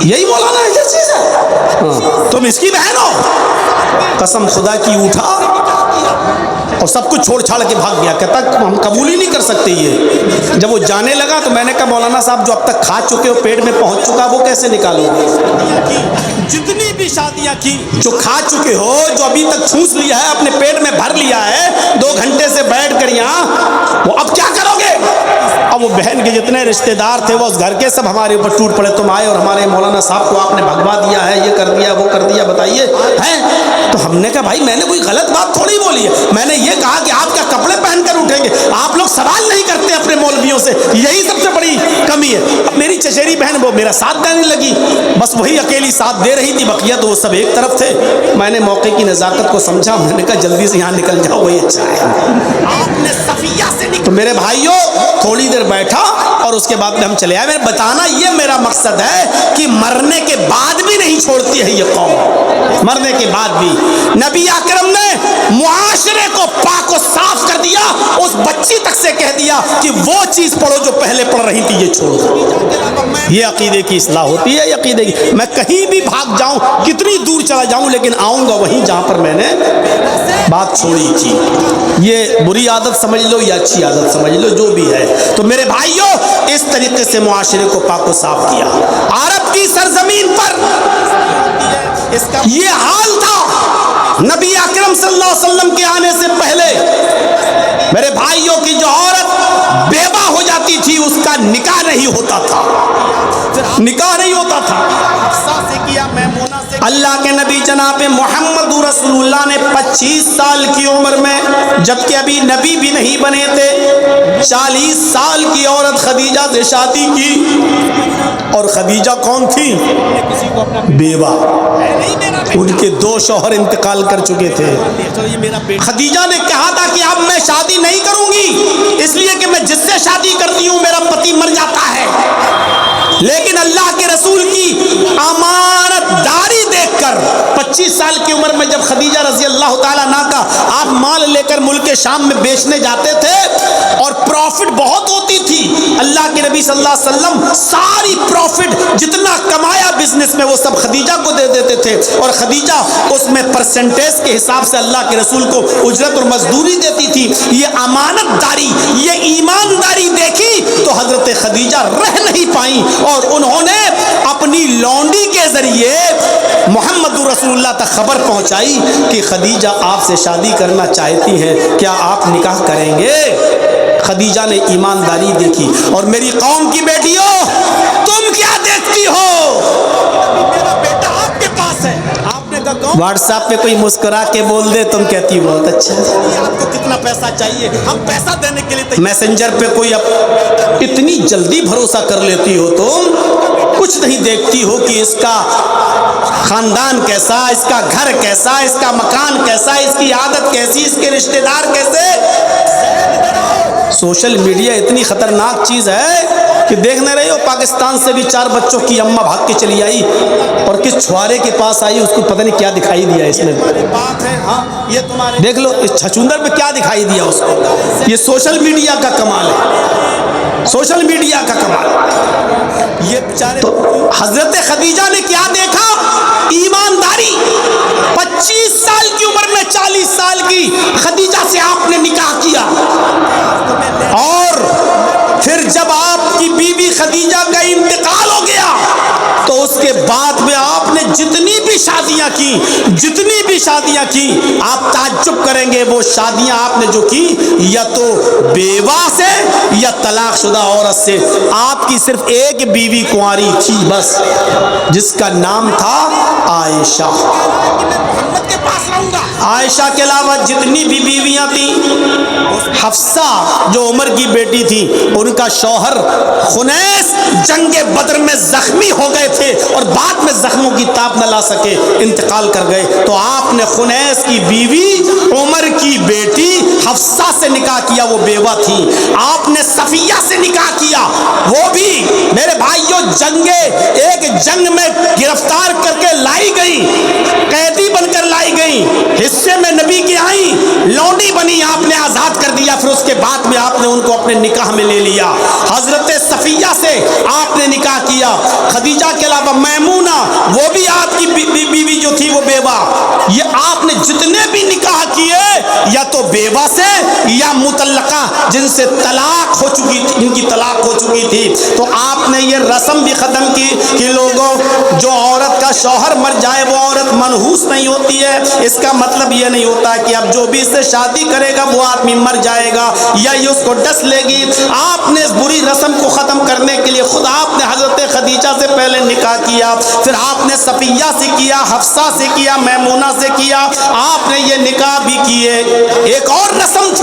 یہی مولانا جرجیز ہے؟ ہاں، تم اس کی بہن ہو؟ قسم خدا کی اٹھا اور سب کچھ چھوڑ چھاڑ کے بھاگ گیا، کہتا ہم قبول ہی نہیں کر سکتے یہ۔ جب وہ جانے لگا تو میں نے کہا مولانا صاحب جو اب تک کھا چکے ہو، پیٹ میں پہنچ چکا، وہ کیسے نکالو گے؟ جتنی بھی شادیاں کی جو کھا چکے ہو، جو ابھی تک ٹھوس لیا ہے، اپنے پیٹ میں بھر لیا ہے 2 گھنٹے سے بیٹھ کر یہاں، وہ اب کیا کرو گے؟ اب وہ بہن کے جتنے رشتہ دار تھے وہ اس گھر کے سب ہمارے اوپر ٹوٹ پڑے، تم آئے اور ہمارے مولانا صاحب کو آپ نے بھگوا دیا ہے، یہ کر دیا وہ کر دیا، بتائیے ہیں؟ تو ہم نے کہا بھائی میں نے کوئی غلط بات تھوڑی بولی ہے، میں نے یہ کہا کہ آپ کیا کپڑے پہن کر اٹھیں گے؟ آپ لوگ سوال نہیں کرتے اپنے مولویوں سے، یہی سب سے بڑی کمی ہے۔ اب میری چچیری بہن وہ میرا ساتھ دینے لگی، بس وہی اکیلی ساتھ دے رہی تھی، بقیہ تو وہ سب ایک طرف تھے۔ میں نے موقع کی نزاکت کو سمجھا، میں نے کہا جلدی سے یہاں نکل جاؤ، وہی اچھا ہے۔ آپ نے صفیہ سے تو میرے بھائیوں تھوڑی دیر بیٹھا اور اس کے بعد میں ہم چلے آئے۔ میں نے بتانا یہ میرا مقصد ہے کہ مرنے کے بعد بھی نہیں چھوڑتی ہے یہ قوم، مرنے کے بعد بھی۔ نبی اکرم نے معاشرے کو پاک و صاف کر دیا، اس بچی تک سے کہہ دیا کہ وہ چیز پڑھو جو پہلے پڑھ رہی تھی، یہ چھوڑ دو۔ یہ عقیدے کی اصلاح ہوتی ہے، یہ عقیدے کی۔ میں کہیں بھی بھاگ جاؤں، کتنی دور چلا جاؤں، لیکن آؤں گا وہیں جہاں پر میں نے بات چھوڑی تھی۔ یہ بری عادت سمجھ لو یا اچھی عادت سمجھ لو، جو بھی ہے۔ تو میرے بھائیوں اس طریقے سے معاشرے کو پاک و صاف کیا۔ عرب کی سرزمین پر یہ حال تھا نبی اکرم صلی اللہ علیہ وسلم کے آنے سے پہلے۔ میرے بھائیوں کی جو عورت بیوہ ہو جاتی تھی اس کا نکاح نہیں ہوتا تھا، نکاح نہیں ہوتا تھا۔ اللہ کے نبی جناب محمد رسول اللہ نے 25 سال کی عمر میں، جبکہ ابھی نبی بھی نہیں بنے تھے، 40 سال کی عورت خدیجہ سے شادی کی۔ اور خدیجہ کون تھی؟ بیوہ، ان کے 2 شوہر انتقال کر چکے تھے۔ خدیجہ نے کہا تھا کہ اب میں شادی نہیں کروں گی، اس لیے کہ میں جس سے شادی کرتی ہوں میرا پتی مر جاتا ہے۔ لیکن اللہ کے رسول کی امانت داری دیکھ کر 25 سال کی عمر میں جب خدیجہ رضی اللہ تعالیٰ عنہا کا آپ مال لے کر ملک شام میں بیچنے جاتے تھے اور پروفٹ بہت ہوتی تھی، اللہ کے نبی صلی اللہ علیہ وسلم ساری پروفٹ جتنا کمایا بزنس میں وہ سب خدیجہ کو دے دیتے تھے، اور خدیجہ اس میں پرسنٹیج کے حساب سے اللہ کے رسول کو اجرت اور مزدوری دیتی تھی۔ یہ امانت داری، یہ ایمانداری دیکھی تو حضرت خدیجہ رہ نہیں پائیں، اور انہوں نے اپنی لونڈی کے ذریعے محمد رسول اللہ تک خبر پہنچائی کہ خدیجہ آپ سے شادی کرنا چاہتی ہیں، کیا آپ نکاح کریں گے؟ خدیجہ نے ایمانداری دیکھی۔ اور میری قوم کی بیٹیوں تم کیا دیکھتی ہو؟ میرا بیٹا آپ کے پاس ہے، آپ نے کہا واٹس ایپ پہ کوئی مسکرا کے بول دے، تم کہتی ہو بہت اچھا، آپ کو کتنا پیسہ چاہیے، ہم پیسہ دینے کے لیے۔ میسنجر پہ کوئی اتنی جلدی بھروسہ کر لیتی ہو، تم کچھ نہیں دیکھتی ہو کہ اس کا خاندان کیسا، اس کا گھر کیسا، اس کا مکان کیسا، اس کی عادت کیسی، اس کے رشتہ دار کیسے۔ سوشل میڈیا اتنی خطرناک چیز ہے کہ دیکھنے رہے ہو پاکستان سے بھی 4 بچوں کی اماں بھاگ کے چلی آئی اور کس چھوارے کے پاس آئی، اس کو پتہ نہیں کیا دکھائی دیا اس میں، دیکھ لو اس چھچوندر پہ کیا دکھائی دیا اس کو۔ یہ سوشل میڈیا کا کمال ہے، سوشل میڈیا کا کمال۔ یہ تو حضرت خدیجہ نے کیا دیکھا؟ ایمانداری۔ 25 سال کی عمر میں 40 سال کی خدیجہ سے آپ نے نکاح کیا، اور پھر جب آپ کی بیوی خدیجہ کا انتقال ہو گیا تو اس کے بعد میں آپ نے جتنی بھی شادیاں کی، جتنی بھی شادیاں کی، آپ تعجب کریں گے وہ شادیاں آپ نے جو کی یا تو بیوہ سے یا طلاق شدہ عورت سے۔ آپ کی صرف ایک بیوی کنواری تھی بس، جس کا نام تھا عائشہ۔ محمد کے پاس رہوں گا، عائشہ کے علاوہ جتنی بھی بیویاں تھیں، حفصہ جو عمر کی بیٹی تھی، ان کا شوہر خنیس جنگ بدر میں زخمی ہو گئے تھے اور بعد میں زخموں کی تاب نہ لا سکے، انتقال کر گئے، تو آپ نے خنیس کی بیوی عمر کی بیٹی حفصہ سے نکاح کیا، وہ بیوہ تھی۔ آپ نے صفیہ سے نکاح کیا، وہ بھی میرے بھائیوں ایک جنگ میں گرفتار کر کے لائی گئی، قیدی بن کر لائی گئی، حصے میں نبی کی آئیں، لونڈی بنی، آپ نے آزاد کر دیا، پھر اس کے بعد میں آپ نے ان کو اپنے نکاح میں لے لیا۔ حضرت صفیہ سے آپ نے نکاح کیا، خدیجہ کے علاوہ میمونہ، وہ بھی آپ کی بیوی جو تھی وہ بیوہ۔ یہ آپ نے جتنے بھی نکاح کیے یا تو بیوہ سے یا مطلقہ جن سے طلاق ہو چکی تھی، جن کی طلاق ہو چکی تھی، تو آپ نے یہ رسم بھی ختم کی کہ لوگوں جو عورت کا شوہر مر جائے وہ عورت منحوس نہیں ہوتی ہے، اس کا مطلب یہ نہیں ہوتا کہ اب جو بھی اس سے شادی کرے گا وہ آدمی مر جائے گا یا یہ اس کو ڈس لے گی۔ آپ نے اس بری رسم کو ختم کرنے کے لیے خود آپ نے حضرت خدیجہ سے پہلے نکاح کیا، پھر آپ نے صفیہ سے کیا، حفصہ سے کیا، میمونہ سے کیا، آپ نے یہ نکاح بھی کیے۔ ایک اور رسم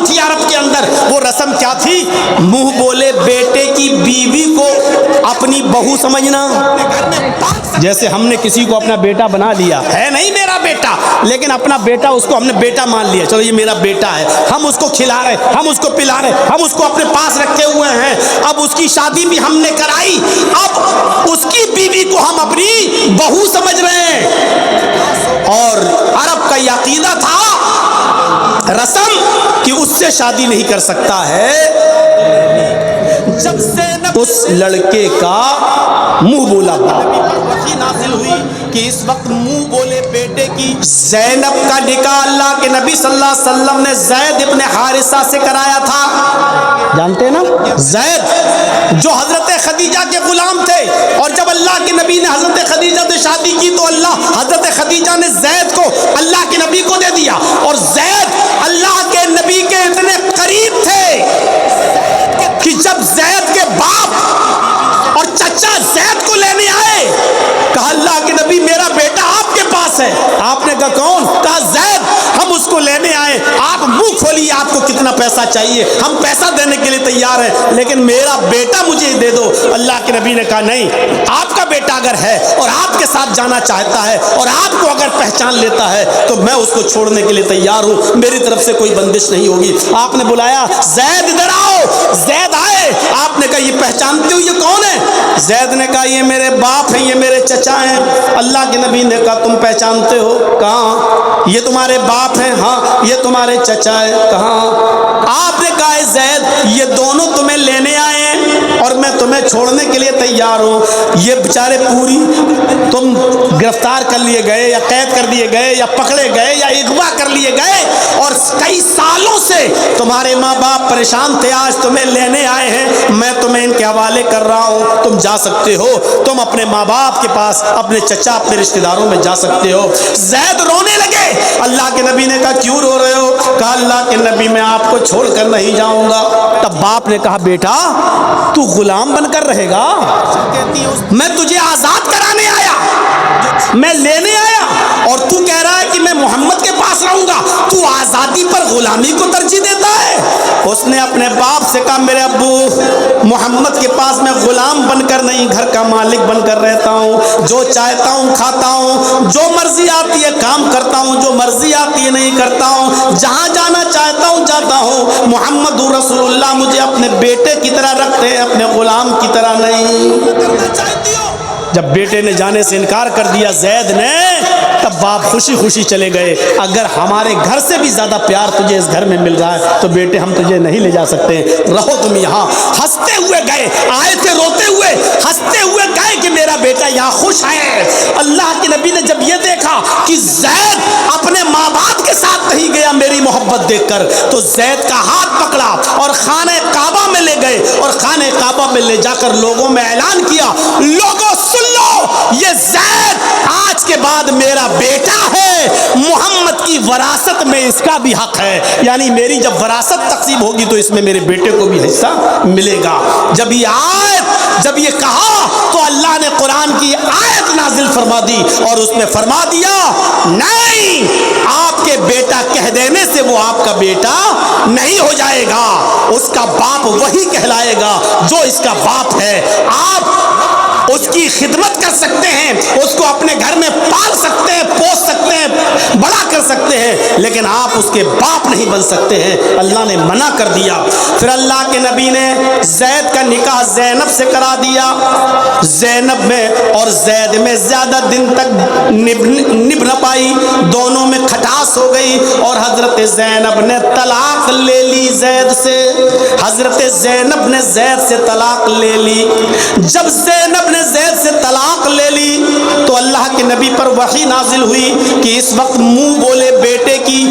تھی عرب کے اندر، وہ رسم کیا تھی؟ منہ بولے بیٹے کی بیوی کو اپنی بہو سمجھنا۔ جیسے ہم نے کسی کو اپنا بیٹا بنا لیا، ہے نہیں میرا بیٹا، لیکن اپنا بیٹا اس کو ہم نے بیٹا مان لیا، چلو یہ میرا بیٹا ہے، ہم اس کو کھلا رہے، ہم اس کو پلا رہے، ہم اس کو اپنے پاس رکھے ہوئے ہیں، اب اس کی شادی بھی ہم نے کرائی، اب اس کی بیوی کو ہم اپنی بہو سمجھ رہے ہیں۔ اور عرب کا یہ عقیدہ تھا رسم کہ اس سے شادی نہیں کر سکتا ہے جب سے اس لڑکے کا منہ بولا وحی نازل ہوئی کہ اس وقت منہ بولے بیٹے کی زینب کا نکاح اللہ کے نبی صلی اللہ علیہ وسلم نے زید ابن حارثہ سے کرایا تھا۔ جانتے ہیں نا زید جو حضرت خدیجہ کے غلام تھے، اور جب اللہ کے نبی نے حضرت خدیجہ سے شادی کی تو حضرت خدیجہ نے زید کو اللہ کے نبی کو دے دیا، اور زید اللہ کے نبی کے اتنے قریب تھے کہ جب زید کے باپ اور چچا زید کو لینے آئے، کہا اللہ کے نبی میرا بیٹا آپ کے پاس ہے۔ آپ نے کہا کون؟ کہا زید، ہم اس کو لینے آئے، آپ منہ کھولیے، آپ کو کتنا پیسہ چاہیے، ہم پیسہ دینے کے لیے تیار ہیں، لیکن میرا بیٹا مجھے دے دو۔ اللہ کے نبی نے کہا نہیں، آپ کا بیٹا اگر ہے اور آپ کے ساتھ جانا چاہتا ہے اور آپ کو اگر پہچان لیتا ہے تو میں اس کو چھوڑنے کے لیے تیار ہوں، میری طرف سے کوئی بندش نہیں ہوگی۔ آپ نے بلایا زید ادھر آؤ، زید آئے، آپ نے کہا یہ پہچانتے ہو یہ کون ہے؟ زید نے کہا یہ میرے باپ ہیں، یہ میرے چچا ہیں۔ اللہ کے نبی نے کہا تم پہچانتے ہو؟ کہاں؟ یہ تمہارے باپ ہیں؟ ہاں۔ یہ تمہارے چچا ہے؟ کہاں؟ آپ نے کہا زید یہ دونوں تمہیں لینے آئے ہیں اور میں تمہیں چھوڑنے کے لیے تیار ہوں۔ یہ بیچارے پوری تم گرفتار کر لیے گئے یا قید کر دیے گئے یا پکڑے گئے یا اغوا کر لیے گئے، اور کئی سالوں سے تمہارے ماں باپ پریشان تھے، آج تمہیں لینے آئے ہیں، میں تمہیں ان کے حوالے کر رہا ہوں، تم جا سکتے ہو، تم اپنے ماں باپ کے پاس، اپنے چچا، اپنے رشتہ داروں میں جا سکتے ہو۔ زید رونے لگے۔ اللہ کے نبی نے کہا کیوں رو رہے ہو؟ کہا اللہ کے نبی میں آپ کو چھوڑ کر نہیں جاؤں گا۔ تب باپ نے کہا بیٹا تو غلام بن کر رہے گا، میں تجھے آزاد کرانے آیا، میں لینے آیا، اور تو کہہ رہا ہے کہ میں محمد کے پاس رہوں گا، تو آزادی پر غلامی کو ترجیح دیتا ہے۔ اس نے اپنے باپ سے کہا میرے ابو محمد کے پاس میں غلام بن کر نہیں، گھر کا مالک بن کر رہتا ہوں، جو چاہتا ہوں کھاتا ہوں، جو مرضی آتی ہے کام کرتا ہوں، جو مرضی آتی ہے نہیں کرتا ہوں، جہاں جانا چاہتا ہوں جاتا ہوں۔ محمد رسول اللہ مجھے اپنے بیٹے کی طرح رکھتے ہیں، اپنے غلام کی طرح نہیں۔ جب بیٹے نے جانے سے انکار کر دیا زید نے، تب باپ خوشی خوشی چلے گئے۔ اگر ہمارے گھر سے بھی زیادہ پیار تجھے اس گھر میں مل رہا ہے تو بیٹے ہم تجھے نہیں لے جا سکتے، رہو تم یہاں۔ ہنستے ہوئے گئے، آئے تھے روتے ہوئے، ہنستے ہوئے گئے کہ میرا بیٹا یہاں خوش ہے۔ اللہ کے نبی نے جب یہ دیکھا کہ زید اپنے ماں باپ کے ساتھ نہیں گیا میری محبت دیکھ کر، تو زید کا ہاتھ پکڑا اور خانہ کعبہ میں لے گئے، اور خانہ کعبہ میں لے جا کر لوگوں میں اعلان کیا، لوگوں سن لو، یہ زید آج کے بعد میرا بیٹا ہے، محمد کی وراثت میں اس کا بھی حق ہے، یعنی میری جب وراثت تقسیم ہوگی تو اس میں میرے بیٹے کو بھی حصہ ملے گا۔ جب یہ آیت جب یہ کہا تو اللہ نے قرآن کی آیت نازل فرما دی اور اس میں فرما دیا نہیں، آپ کے بیٹا کہہ دینے سے وہ آپ کا بیٹا نہیں ہو جائے گا، اس کا باپ وہی کہلائے گا جو اس کا باپ ہے۔ آپ اس کی خدمت کر سکتے ہیں، اس کو اپنے گھر میں پال سکتے ہیں، پوس سکتے ہیں، بڑا کر سکتے ہیں، لیکن آپ اس کے باپ نہیں بن سکتے ہیں۔ اللہ نے منع کر دیا۔ پھر اللہ کے نبی نے زید کا نکاح زینب سے کرا دیا۔ زینب میں اور زید میں زیادہ دن تک نبھ نہ پائی، دونوں میں کھٹاس ہو گئی اور حضرت زینب نے طلاق لے لی زید سے۔ حضرت زینب نے زید سے طلاق لے لی۔ جب زینب نے زید سے طلاق لے لی تو اللہ کے نبی پر وحی نازل ہوئی کہ اس وقت منہ بولے بیٹے کی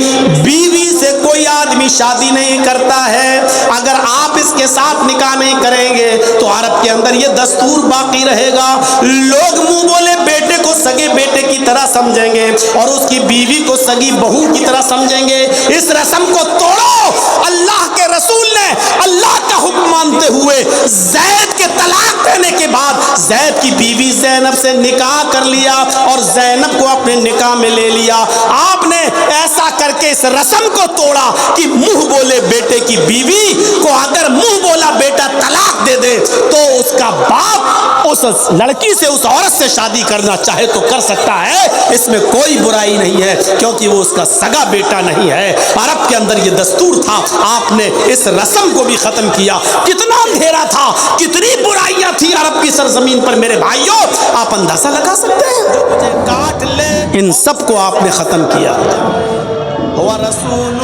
بیوی سے کوئی آدمی شادی نہیں کرتا ہے، اگر آپ اس کے ساتھ نکاح نہیں کریں گے تو عرب کے اندر یہ دستور باقی رہے گا، لوگ منہ بولے بیٹے کو سگے بیٹے کی طرح سمجھیں گے اور اس کی بیوی کو سگی بہو کی طرح سمجھیں گے۔ اس رسم کو توڑو۔ اللہ کے رسول نے اللہ کا حکم مانتے ہوئے زید کے طلاق دینے کے بعد زید کی بیوی زینب سے نکاح کر لیا اور زینب کو اپنے نکاح میں لے لیا۔ آپ نے ایسا کر کے اس رسم کو توڑا کہ منہ بولے بیٹے کی بیوی کو اگر منہ بولا بیٹا طلاق دے دے تو اس کا باپ اس لڑکی سے، اس عورت سے شادی کرنا چاہے تو کر سکتا ہے، اس میں کوئی برائی نہیں ہے، کیونکہ وہ اس کا سگا بیٹا نہیں ہے۔ عرب کے اندر یہ دستور تھا، آپ نے اس رسم کو بھی ختم کیا۔ کتنا اندھیرا تھا، کتنی برائیاں تھی عرب کی سرزمین پر میرے بھائیوں، آپ اندازہ لگا سکتے ہیں؟ جو مجھے کاٹ لے ان سب کو آپ نے ختم کیا۔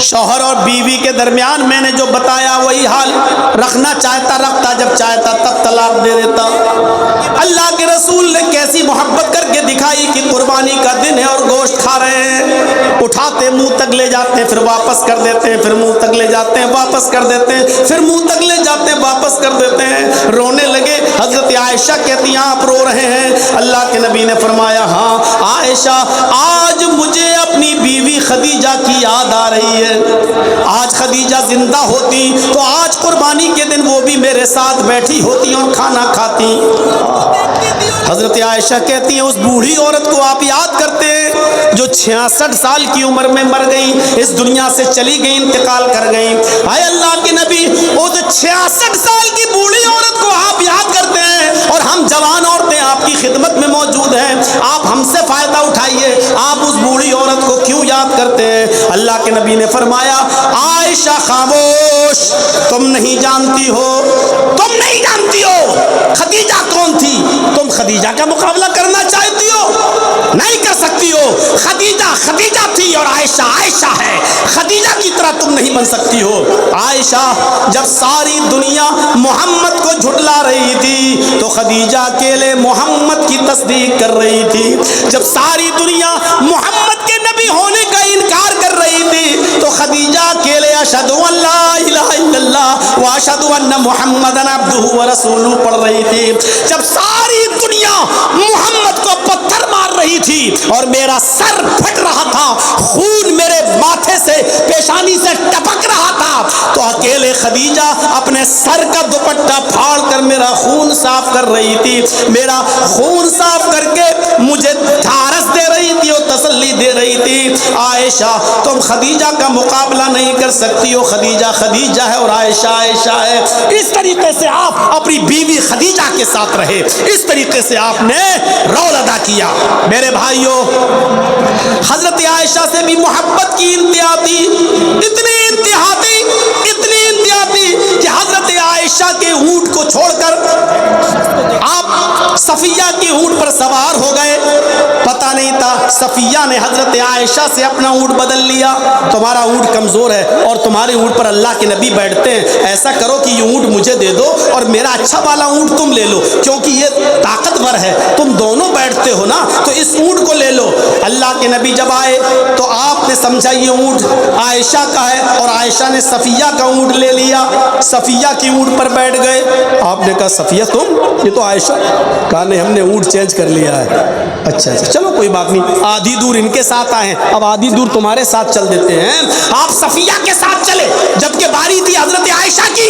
شوہر اور بیوی کے درمیان میں نے جو بتایا وہی حال، رکھنا چاہتا رکھتا، جب چاہتا تب طلاق دے دیتا۔ اللہ کے رسول نے کیسی محبت کر کے دکھائی کہ قربانی کا دن ہے اور گوشت کھا رہے ہیں، اٹھاتے منہ تک لے جاتے ہیں، پھر واپس کر دیتے ہیں، پھر منہ تک لے جاتے ہیں، واپس کر دیتے ہیں، پھر منہ تک لے جاتے ہیں، واپس کر دیتے ہیں۔ رونے لگے۔ حضرت عائشہ کہتی ہیں آپ رو رہے ہیں؟ اللہ کے نبی نے فرمایا ہاں عائشہ، آج مجھے اپنی بیوی خدیجہ کی یاد آ رہی ہے۔ آج خدیجہ زندہ ہوتی تو آج قربانی کے دن وہ بھی میرے ساتھ بیٹھی ہوتی اور کھانا کھاتی۔ حضرت عائشہ کہتی ہیں اس بوڑھی عورت کو آپ یاد کرتے ہیں جو 66 سال کی عمر میں مر گئی، اس دنیا سے چلی گئی، انتقال کر گئی۔ اے اللہ کے نبی، اس 66 سال کی بوڑھی عورت کو آپ یاد کرتے ہیں اور ہم جوان عورتیں آپ کی خدمت میں موجود ہیں، آپ ہم سے فائدہ اٹھائیے، آپ اس بوڑھی عورت کو کیوں یاد کرتے ہیں؟ اللہ کے نبی نے فرمایا عائشہ خاموش، تم نہیں جانتی ہو، تم نہیں جانتی ہو خدیجہ کون تھی۔ تم خدیجہ کا مقابلہ کرنا چاہتی ہو؟ نہیں کر سکتی ہو۔ خدیجہ تھی اور عائشہ عائشہ ہے، خدیجہ کی طرح تم نہیں بن سکتی ہو۔ عائشہ جب ساری دنیا محمد کو جھٹلا رہی تھی تو خدیجہ اکیلے محمد کی تصدیق کر رہی تھی۔ جب ساری دنیا محمد کے نبی ہونے کا انکار کر رہی تھی تو خدیجہ اکیلے اشہد ان لا الہ الا اللہ واشہد ان محمدن عبدہ ورسولہ پڑھ رہی تھی۔ جب ساری دنیا محمد کو پتھر مار رہی تھی اور میرا سر پھٹ رہا تھا، خون میرے ماتھے سے پیشانی سے ٹپک رہا تھا، تو اکیلے خدیجہ اپنے سر کا دوپٹہ پھاڑ کر میرا خون صاف کر رہی تھی، میرا خون صاف کر کے مجھے ڈھارس دے رہی تھی اور تسلی دے رہی تھی۔ عائشہ تم خدیجہ کا مقابلہ نہیں کر سکتی ہو، خدیجہ خدیجہ ہے اور عائشہ عائشہ ہے۔ اس طریقے سے آپ اپنی بیوی خدیجہ کے ساتھ رہے، اس طریقے سے آپ نے رول ادا کیا۔ میرے بھائیوں، حضرت عائشہ سے بھی محبت کی انتہا تھی، اتنی انتہا تھی کہ حضرت عائشہ کے اونٹ کو چھوڑ کر آپ صفیہ کی اونٹ پر سوار ہو گئے۔ پتہ نہیں تھا صفیہ نے حضرت عائشہ سے اپنا اونٹ بدل لیا، تمہارا اونٹ کمزور ہے اور تمہارے اونٹ پر اللہ کے نبی بیٹھتے ہیں، ایسا کرو کہ یہ اونٹ مجھے دے دو اور میرا اچھا والا اونٹ تم لے لو، کیونکہ یہ طاقتور ہے، تم دونوں بیٹھتے ہو نا، تو اس اونٹ کو لے لو۔ اللہ کے نبی جب آئے تو آپ نے سمجھا یہ اونٹ عائشہ کا ہے اور عائشہ نے صفیہ کا اونٹ لے لیا, صفیہ کی اونٹ پر بیٹھ گئے. آپ نے کہا صفیہ تم, یہ تو عائشہ. کہا نہیں ہم نے اونٹ چینج کر لیا ہے. اچھا چلو کوئی بات نہیں, آدھی دور ان کے ساتھ آئے ہیں, اب آدھی دور تمہارے ساتھ چل دیتے ہیں. آپ صفیہ کے ساتھ چلے, جبکہ باری تھی حضرت عائشہ کی.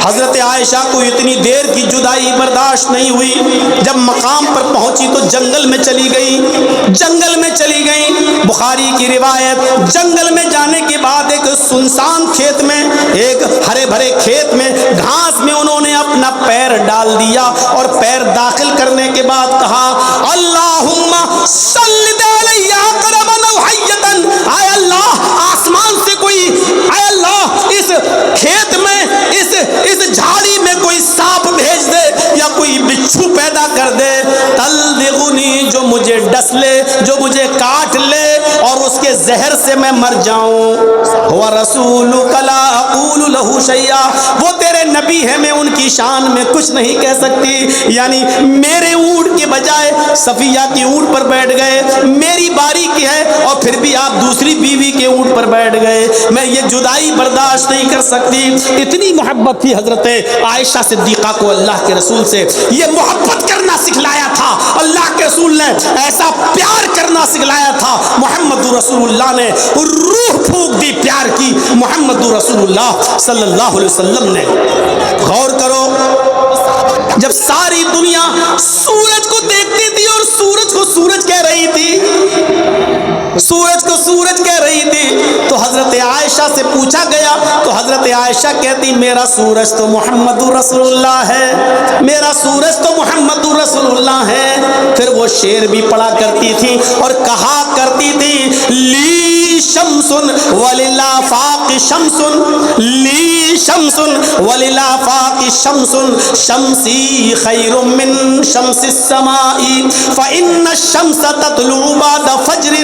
حضرت عائشہ کو اتنی دیر کی جدائی برداشت نہیں ہوئی. جب مقام پر پہنچی تو جنگل میں چلی گئی, جنگل میں چلی گئی. بخاری کی روایت, جنگل میں جانے کے بعد ایک سنسان کھیت میں, ایک ہرے بھرے کھیت میں گھاس میں انہوں نے اپنا پیر ڈال دیا اور پیر داخل کرنے کے بعد کہا اللہم سلط علی عقربا او حیۃ, اے اللہ آسمان سے کوئی, اے اللہ اس کھیت میں اس جھاڑی میں کوئی سانپ بھیج دے یا کوئی بچھو پیدا کر دے, تلدغنی جو مجھے ڈس لے, جو مجھے کاٹ لے اور اس کے زہر سے میں مر جاؤں. وَرَسُولُكَ لَا أَقُولُ لَهُ شَيْئًا, وہ تیرے نبی ہیں میں ان کی شان میں کچھ نہیں کہہ سکتی. یعنی میرے اونٹ کے بجائے صفیہ کی اونٹ پر بیٹھ گئے, میری باری کی ہے اور پھر بھی آپ دوسری بیوی کے اونٹ پر بیٹھ گئے. میں یہ جدائی برداشت نہیں کر سکتی. اتنی محبت تھی حضرت عائشہ صدیقہ کو اللہ کے رسول سے, یہ محبت کرنا سکھلایا تھا اللہ کے رسول نے, ایسا پیار کرنا سکھلایا تھا محمد رسول اللہ نے, روح پھونک دی پیار کی محمد رسول اللہ صلی اللہ علیہ وسلم نے. غور کرو, جب ساری دنیا سورج کو دیکھتی تھی اور سورج کو سورج کہہ رہی تھی, سورج کو سورج کہہ رہی تھی, تو حضرت عائشہ سے پوچھا گیا تو حضرت عائشہ کہتی میرا سورج تو محمد رسول اللہ ہے, میرا سورج تو محمد رسول اللہ ہے. پھر وہ شعر بھی پڑھا کرتی تھی اور کہا کرتی تھی لی شمس وللآفاق شمس, لی شمس وللآفاق شمس, شمسی خیر من شمس السماء فإن الشمس تطلع بعد فجر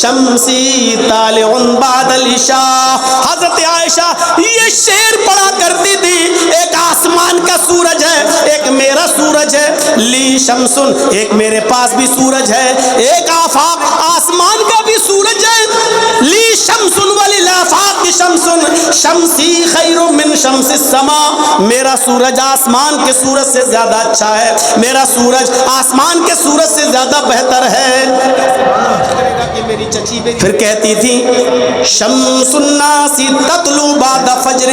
شمسی طالع بعد العشاء. حضرت عائشہ یہ شعر پڑھا کرتی تھی, ایک آسمان کا سورج ہے, ایک میرا سورج ہے, لی شمسن, ایک میرے پاس بھی سورج ہے, ایک آفاق آسمان کا بھی سورج ہے, لی شمسن وللآفاق شمسن, شمسی خیر من شمس السماء, میرا سورج آسمان کے سورج سے زیادہ اچھا ہے, میرا سورج آسمان کے سورج سے زیادہ بہتر ہے. پھر کہتی تھی شمس الناس تطلع بعد فجر,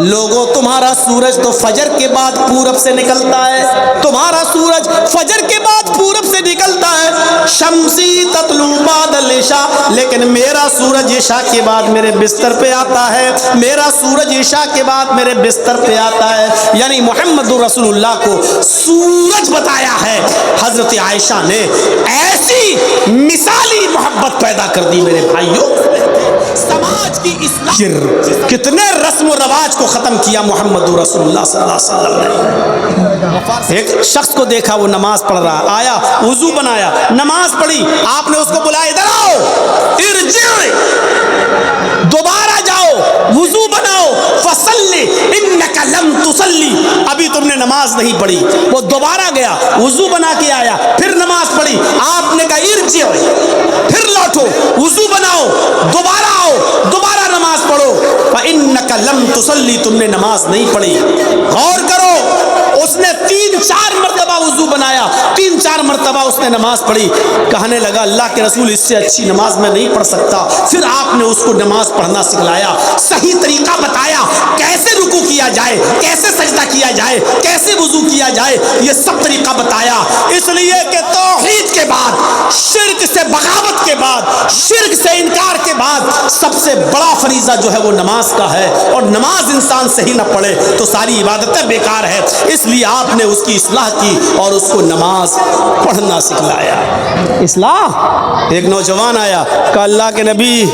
لوگوں تمہارا سورج تو فجر کے بعد پورب سے نکلتا ہے, تمہارا سورج فجر کے بعد پورب سے نکلتا ہے. شمسی تطلع بعد العشاء, لیکن میرا سورج عشاء کے بعد میرے بستر پہ آتا ہے, میرا سورج عشاء کے بعد میرے بستر پہ آتا ہے. یعنی محمد رسول اللہ کو سورج بتایا ہے حضرت عائشہ نے, ایسی مثالی محبت پیدا کر دی میرے بھائیوں. سماج کی اصلاح, کتنے رسم و رواج کو ختم کیا محمد رسول اللہ صلی اللہ علیہ وسلم نے. ایک شخص کو دیکھا وہ نماز پڑھ رہا, آیا وضو بنایا, نماز پڑھی, آپ نے اس کو بلایا ادھر آؤ, ارجع, دوبارہ جاؤ, وضو بناؤ, فصلی انک لم تصلی, ابھی تم نے نماز نہیں پڑھی. وہ دوبارہ گیا, وضو بنا کے آیا, پھر نماز پڑھی, آپ نے کہا ارجع, پھر لوٹو, وضو بناؤ, دوبارہ آؤ, دوبارہ نماز پڑھو, فانک لم تصلی, تم نے نماز نہیں پڑھی. غور کرو, اس نے 3-4 مرتبہ وضو بنایا, 3-4 مرتبہ اس نے نماز پڑھی. کہنے لگا اللہ کے رسول اس سے اچھی نماز میں نہیں پڑھ سکتا. پھر آپ نے اس کو نماز پڑھنا سکھلایا, صحیح طریقہ بتایا, کیسے رکوع کیا جائے, کیسے سجدہ کیا جائے, کیسے وضو کیا جائے, یہ سب طریقہ بتایا. اس لیے کہ توحید کے بعد, شرک سے بغاوت کے بعد, شرک سے انکار کے بعد سب سے بڑا فریضہ جو ہے وہ نماز کا ہے, اور نماز انسان صحیح نہ پڑھے تو ساری عبادتیں بیکار ہے. اس لیے آپ نے اس کی اصلاح کی اور اس کو نماز پڑھنا سکھلایا. اصلاح. ایک نوجوان آیا, کہا اللہ کے نبی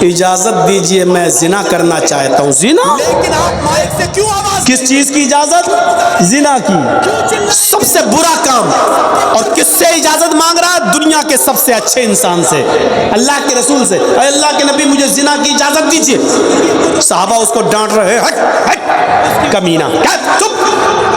اجازت دیجئے میں زنا کرنا چاہتا ہوں. زنا؟ لیکن آپ مائک سے کیوں آواز, کس چیز کی اجازت؟ زنا کی, سب سے برا کام. اور کس سے اجازت مانگ رہا ہے؟ دنیا کے سب سے اچھے انسان سے, اللہ کے رسول سے. اے اللہ کے نبی مجھے زنا کی اجازت دیجئے. صحابہ اس کو ڈانٹ رہے, ہٹ ہٹ کمینہ, کیا چپ,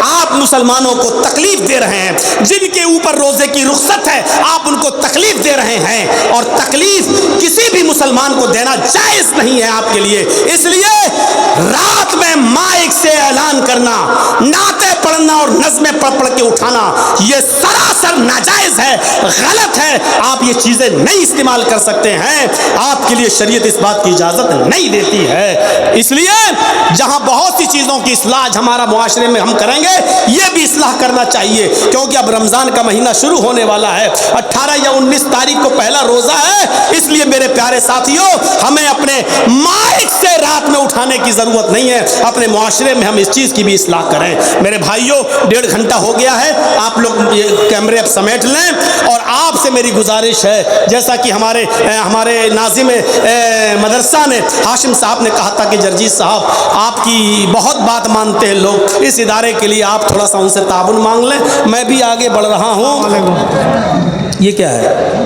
آپ مسلمانوں کو تکلیف دے رہے ہیں، جن کے اوپر روزے کی رخصت ہے آپ ان کو تکلیف دے رہے ہیں، اور تکلیف کسی بھی مسلمان کو دینا جائز نہیں ہے آپ کے لیے۔ اس لیے رات میں مائک سے اعلان کرنا، نعتیں پڑھنا اور نظمیں پڑھ کے اٹھانا یہ سراسر ناجائز ہے، غلط ہے۔ آپ یہ چیزیں نہیں استعمال کر سکتے ہیں، آپ کے لیے شریعت اس بات کی اجازت نہیں دیتی ہے۔ اس لیے جہاں بہت سی چیزوں کی اصلاح ہمارا معاشرے میں ہم کریں گے، یہ بھی اصلاح کرنا چاہیے، کیونکہ اب رمضان کا مہینہ شروع ہونے والا ہے، 18 یا 19 تاریخ کو پہلا روزہ ہے۔ اس لیے میرے پیارے ساتھیوں، ہمیں اپنے مائک سے رات میں اٹھانے کی ضرورت نہیں ہے، اپنے معاشرے میں ہم اس چیز کی بھی اصلاح کریں۔ میرے بھائیوں، 1.5 گھنٹہ ہو گیا ہے، آپ لوگ یہ کیمرے اب سمیٹ لیں، اور آپ سے میری گزارش ہے، جیسا کہ ہمارے ناظم مدرسہ نے ہاشم صاحب نے کہا تھا کہ جرجیت صاحب آپ کی بہت بات مانتے ہیں لوگ، اس ادارے کے لیے آپ تھوڑا سا ان سے تعاون مانگ لیں، میں بھی آگے بڑھ رہا ہوں۔ یہ کیا ہے؟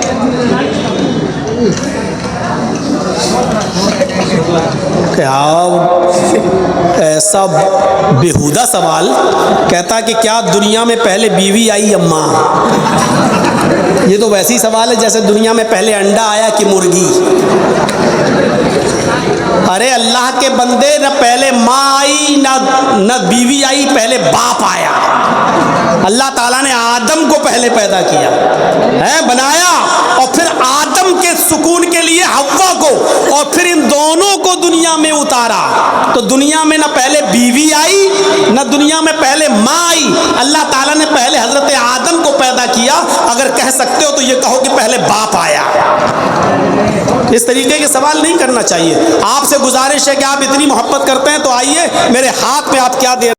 کیا ایسا بیہودہ سوال، کہتا کہ کیا دنیا میں پہلے بیوی آئی اماں؟ یہ تو ویسی سوال ہے جیسے دنیا میں پہلے انڈا آیا کہ مرغی۔ ارے اللہ کے بندے، نہ پہلے ماں آئی نہ بیوی آئی، پہلے باپ آیا۔ اللہ تعالیٰ نے آدم کو پہلے پیدا کیا ہے، بنایا، اور پھر آدم کے سکون کے لیے حوا کو، اور پھر ان دونوں کو دنیا میں اتارا۔ تو دنیا میں نہ پہلے بیوی آئی نہ دنیا میں پہلے ماں آئی، اللہ تعالیٰ نے پہلے حضرت آدم کو پیدا کیا۔ اگر کہہ سکتے ہو تو یہ کہو کہ پہلے باپ آیا۔ اس طریقے کے سوال نہیں کرنا چاہیے۔ آپ سے گزارش ہے کہ آپ اتنی محبت کرتے ہیں تو آئیے، میرے ہاتھ میں آپ کیا دے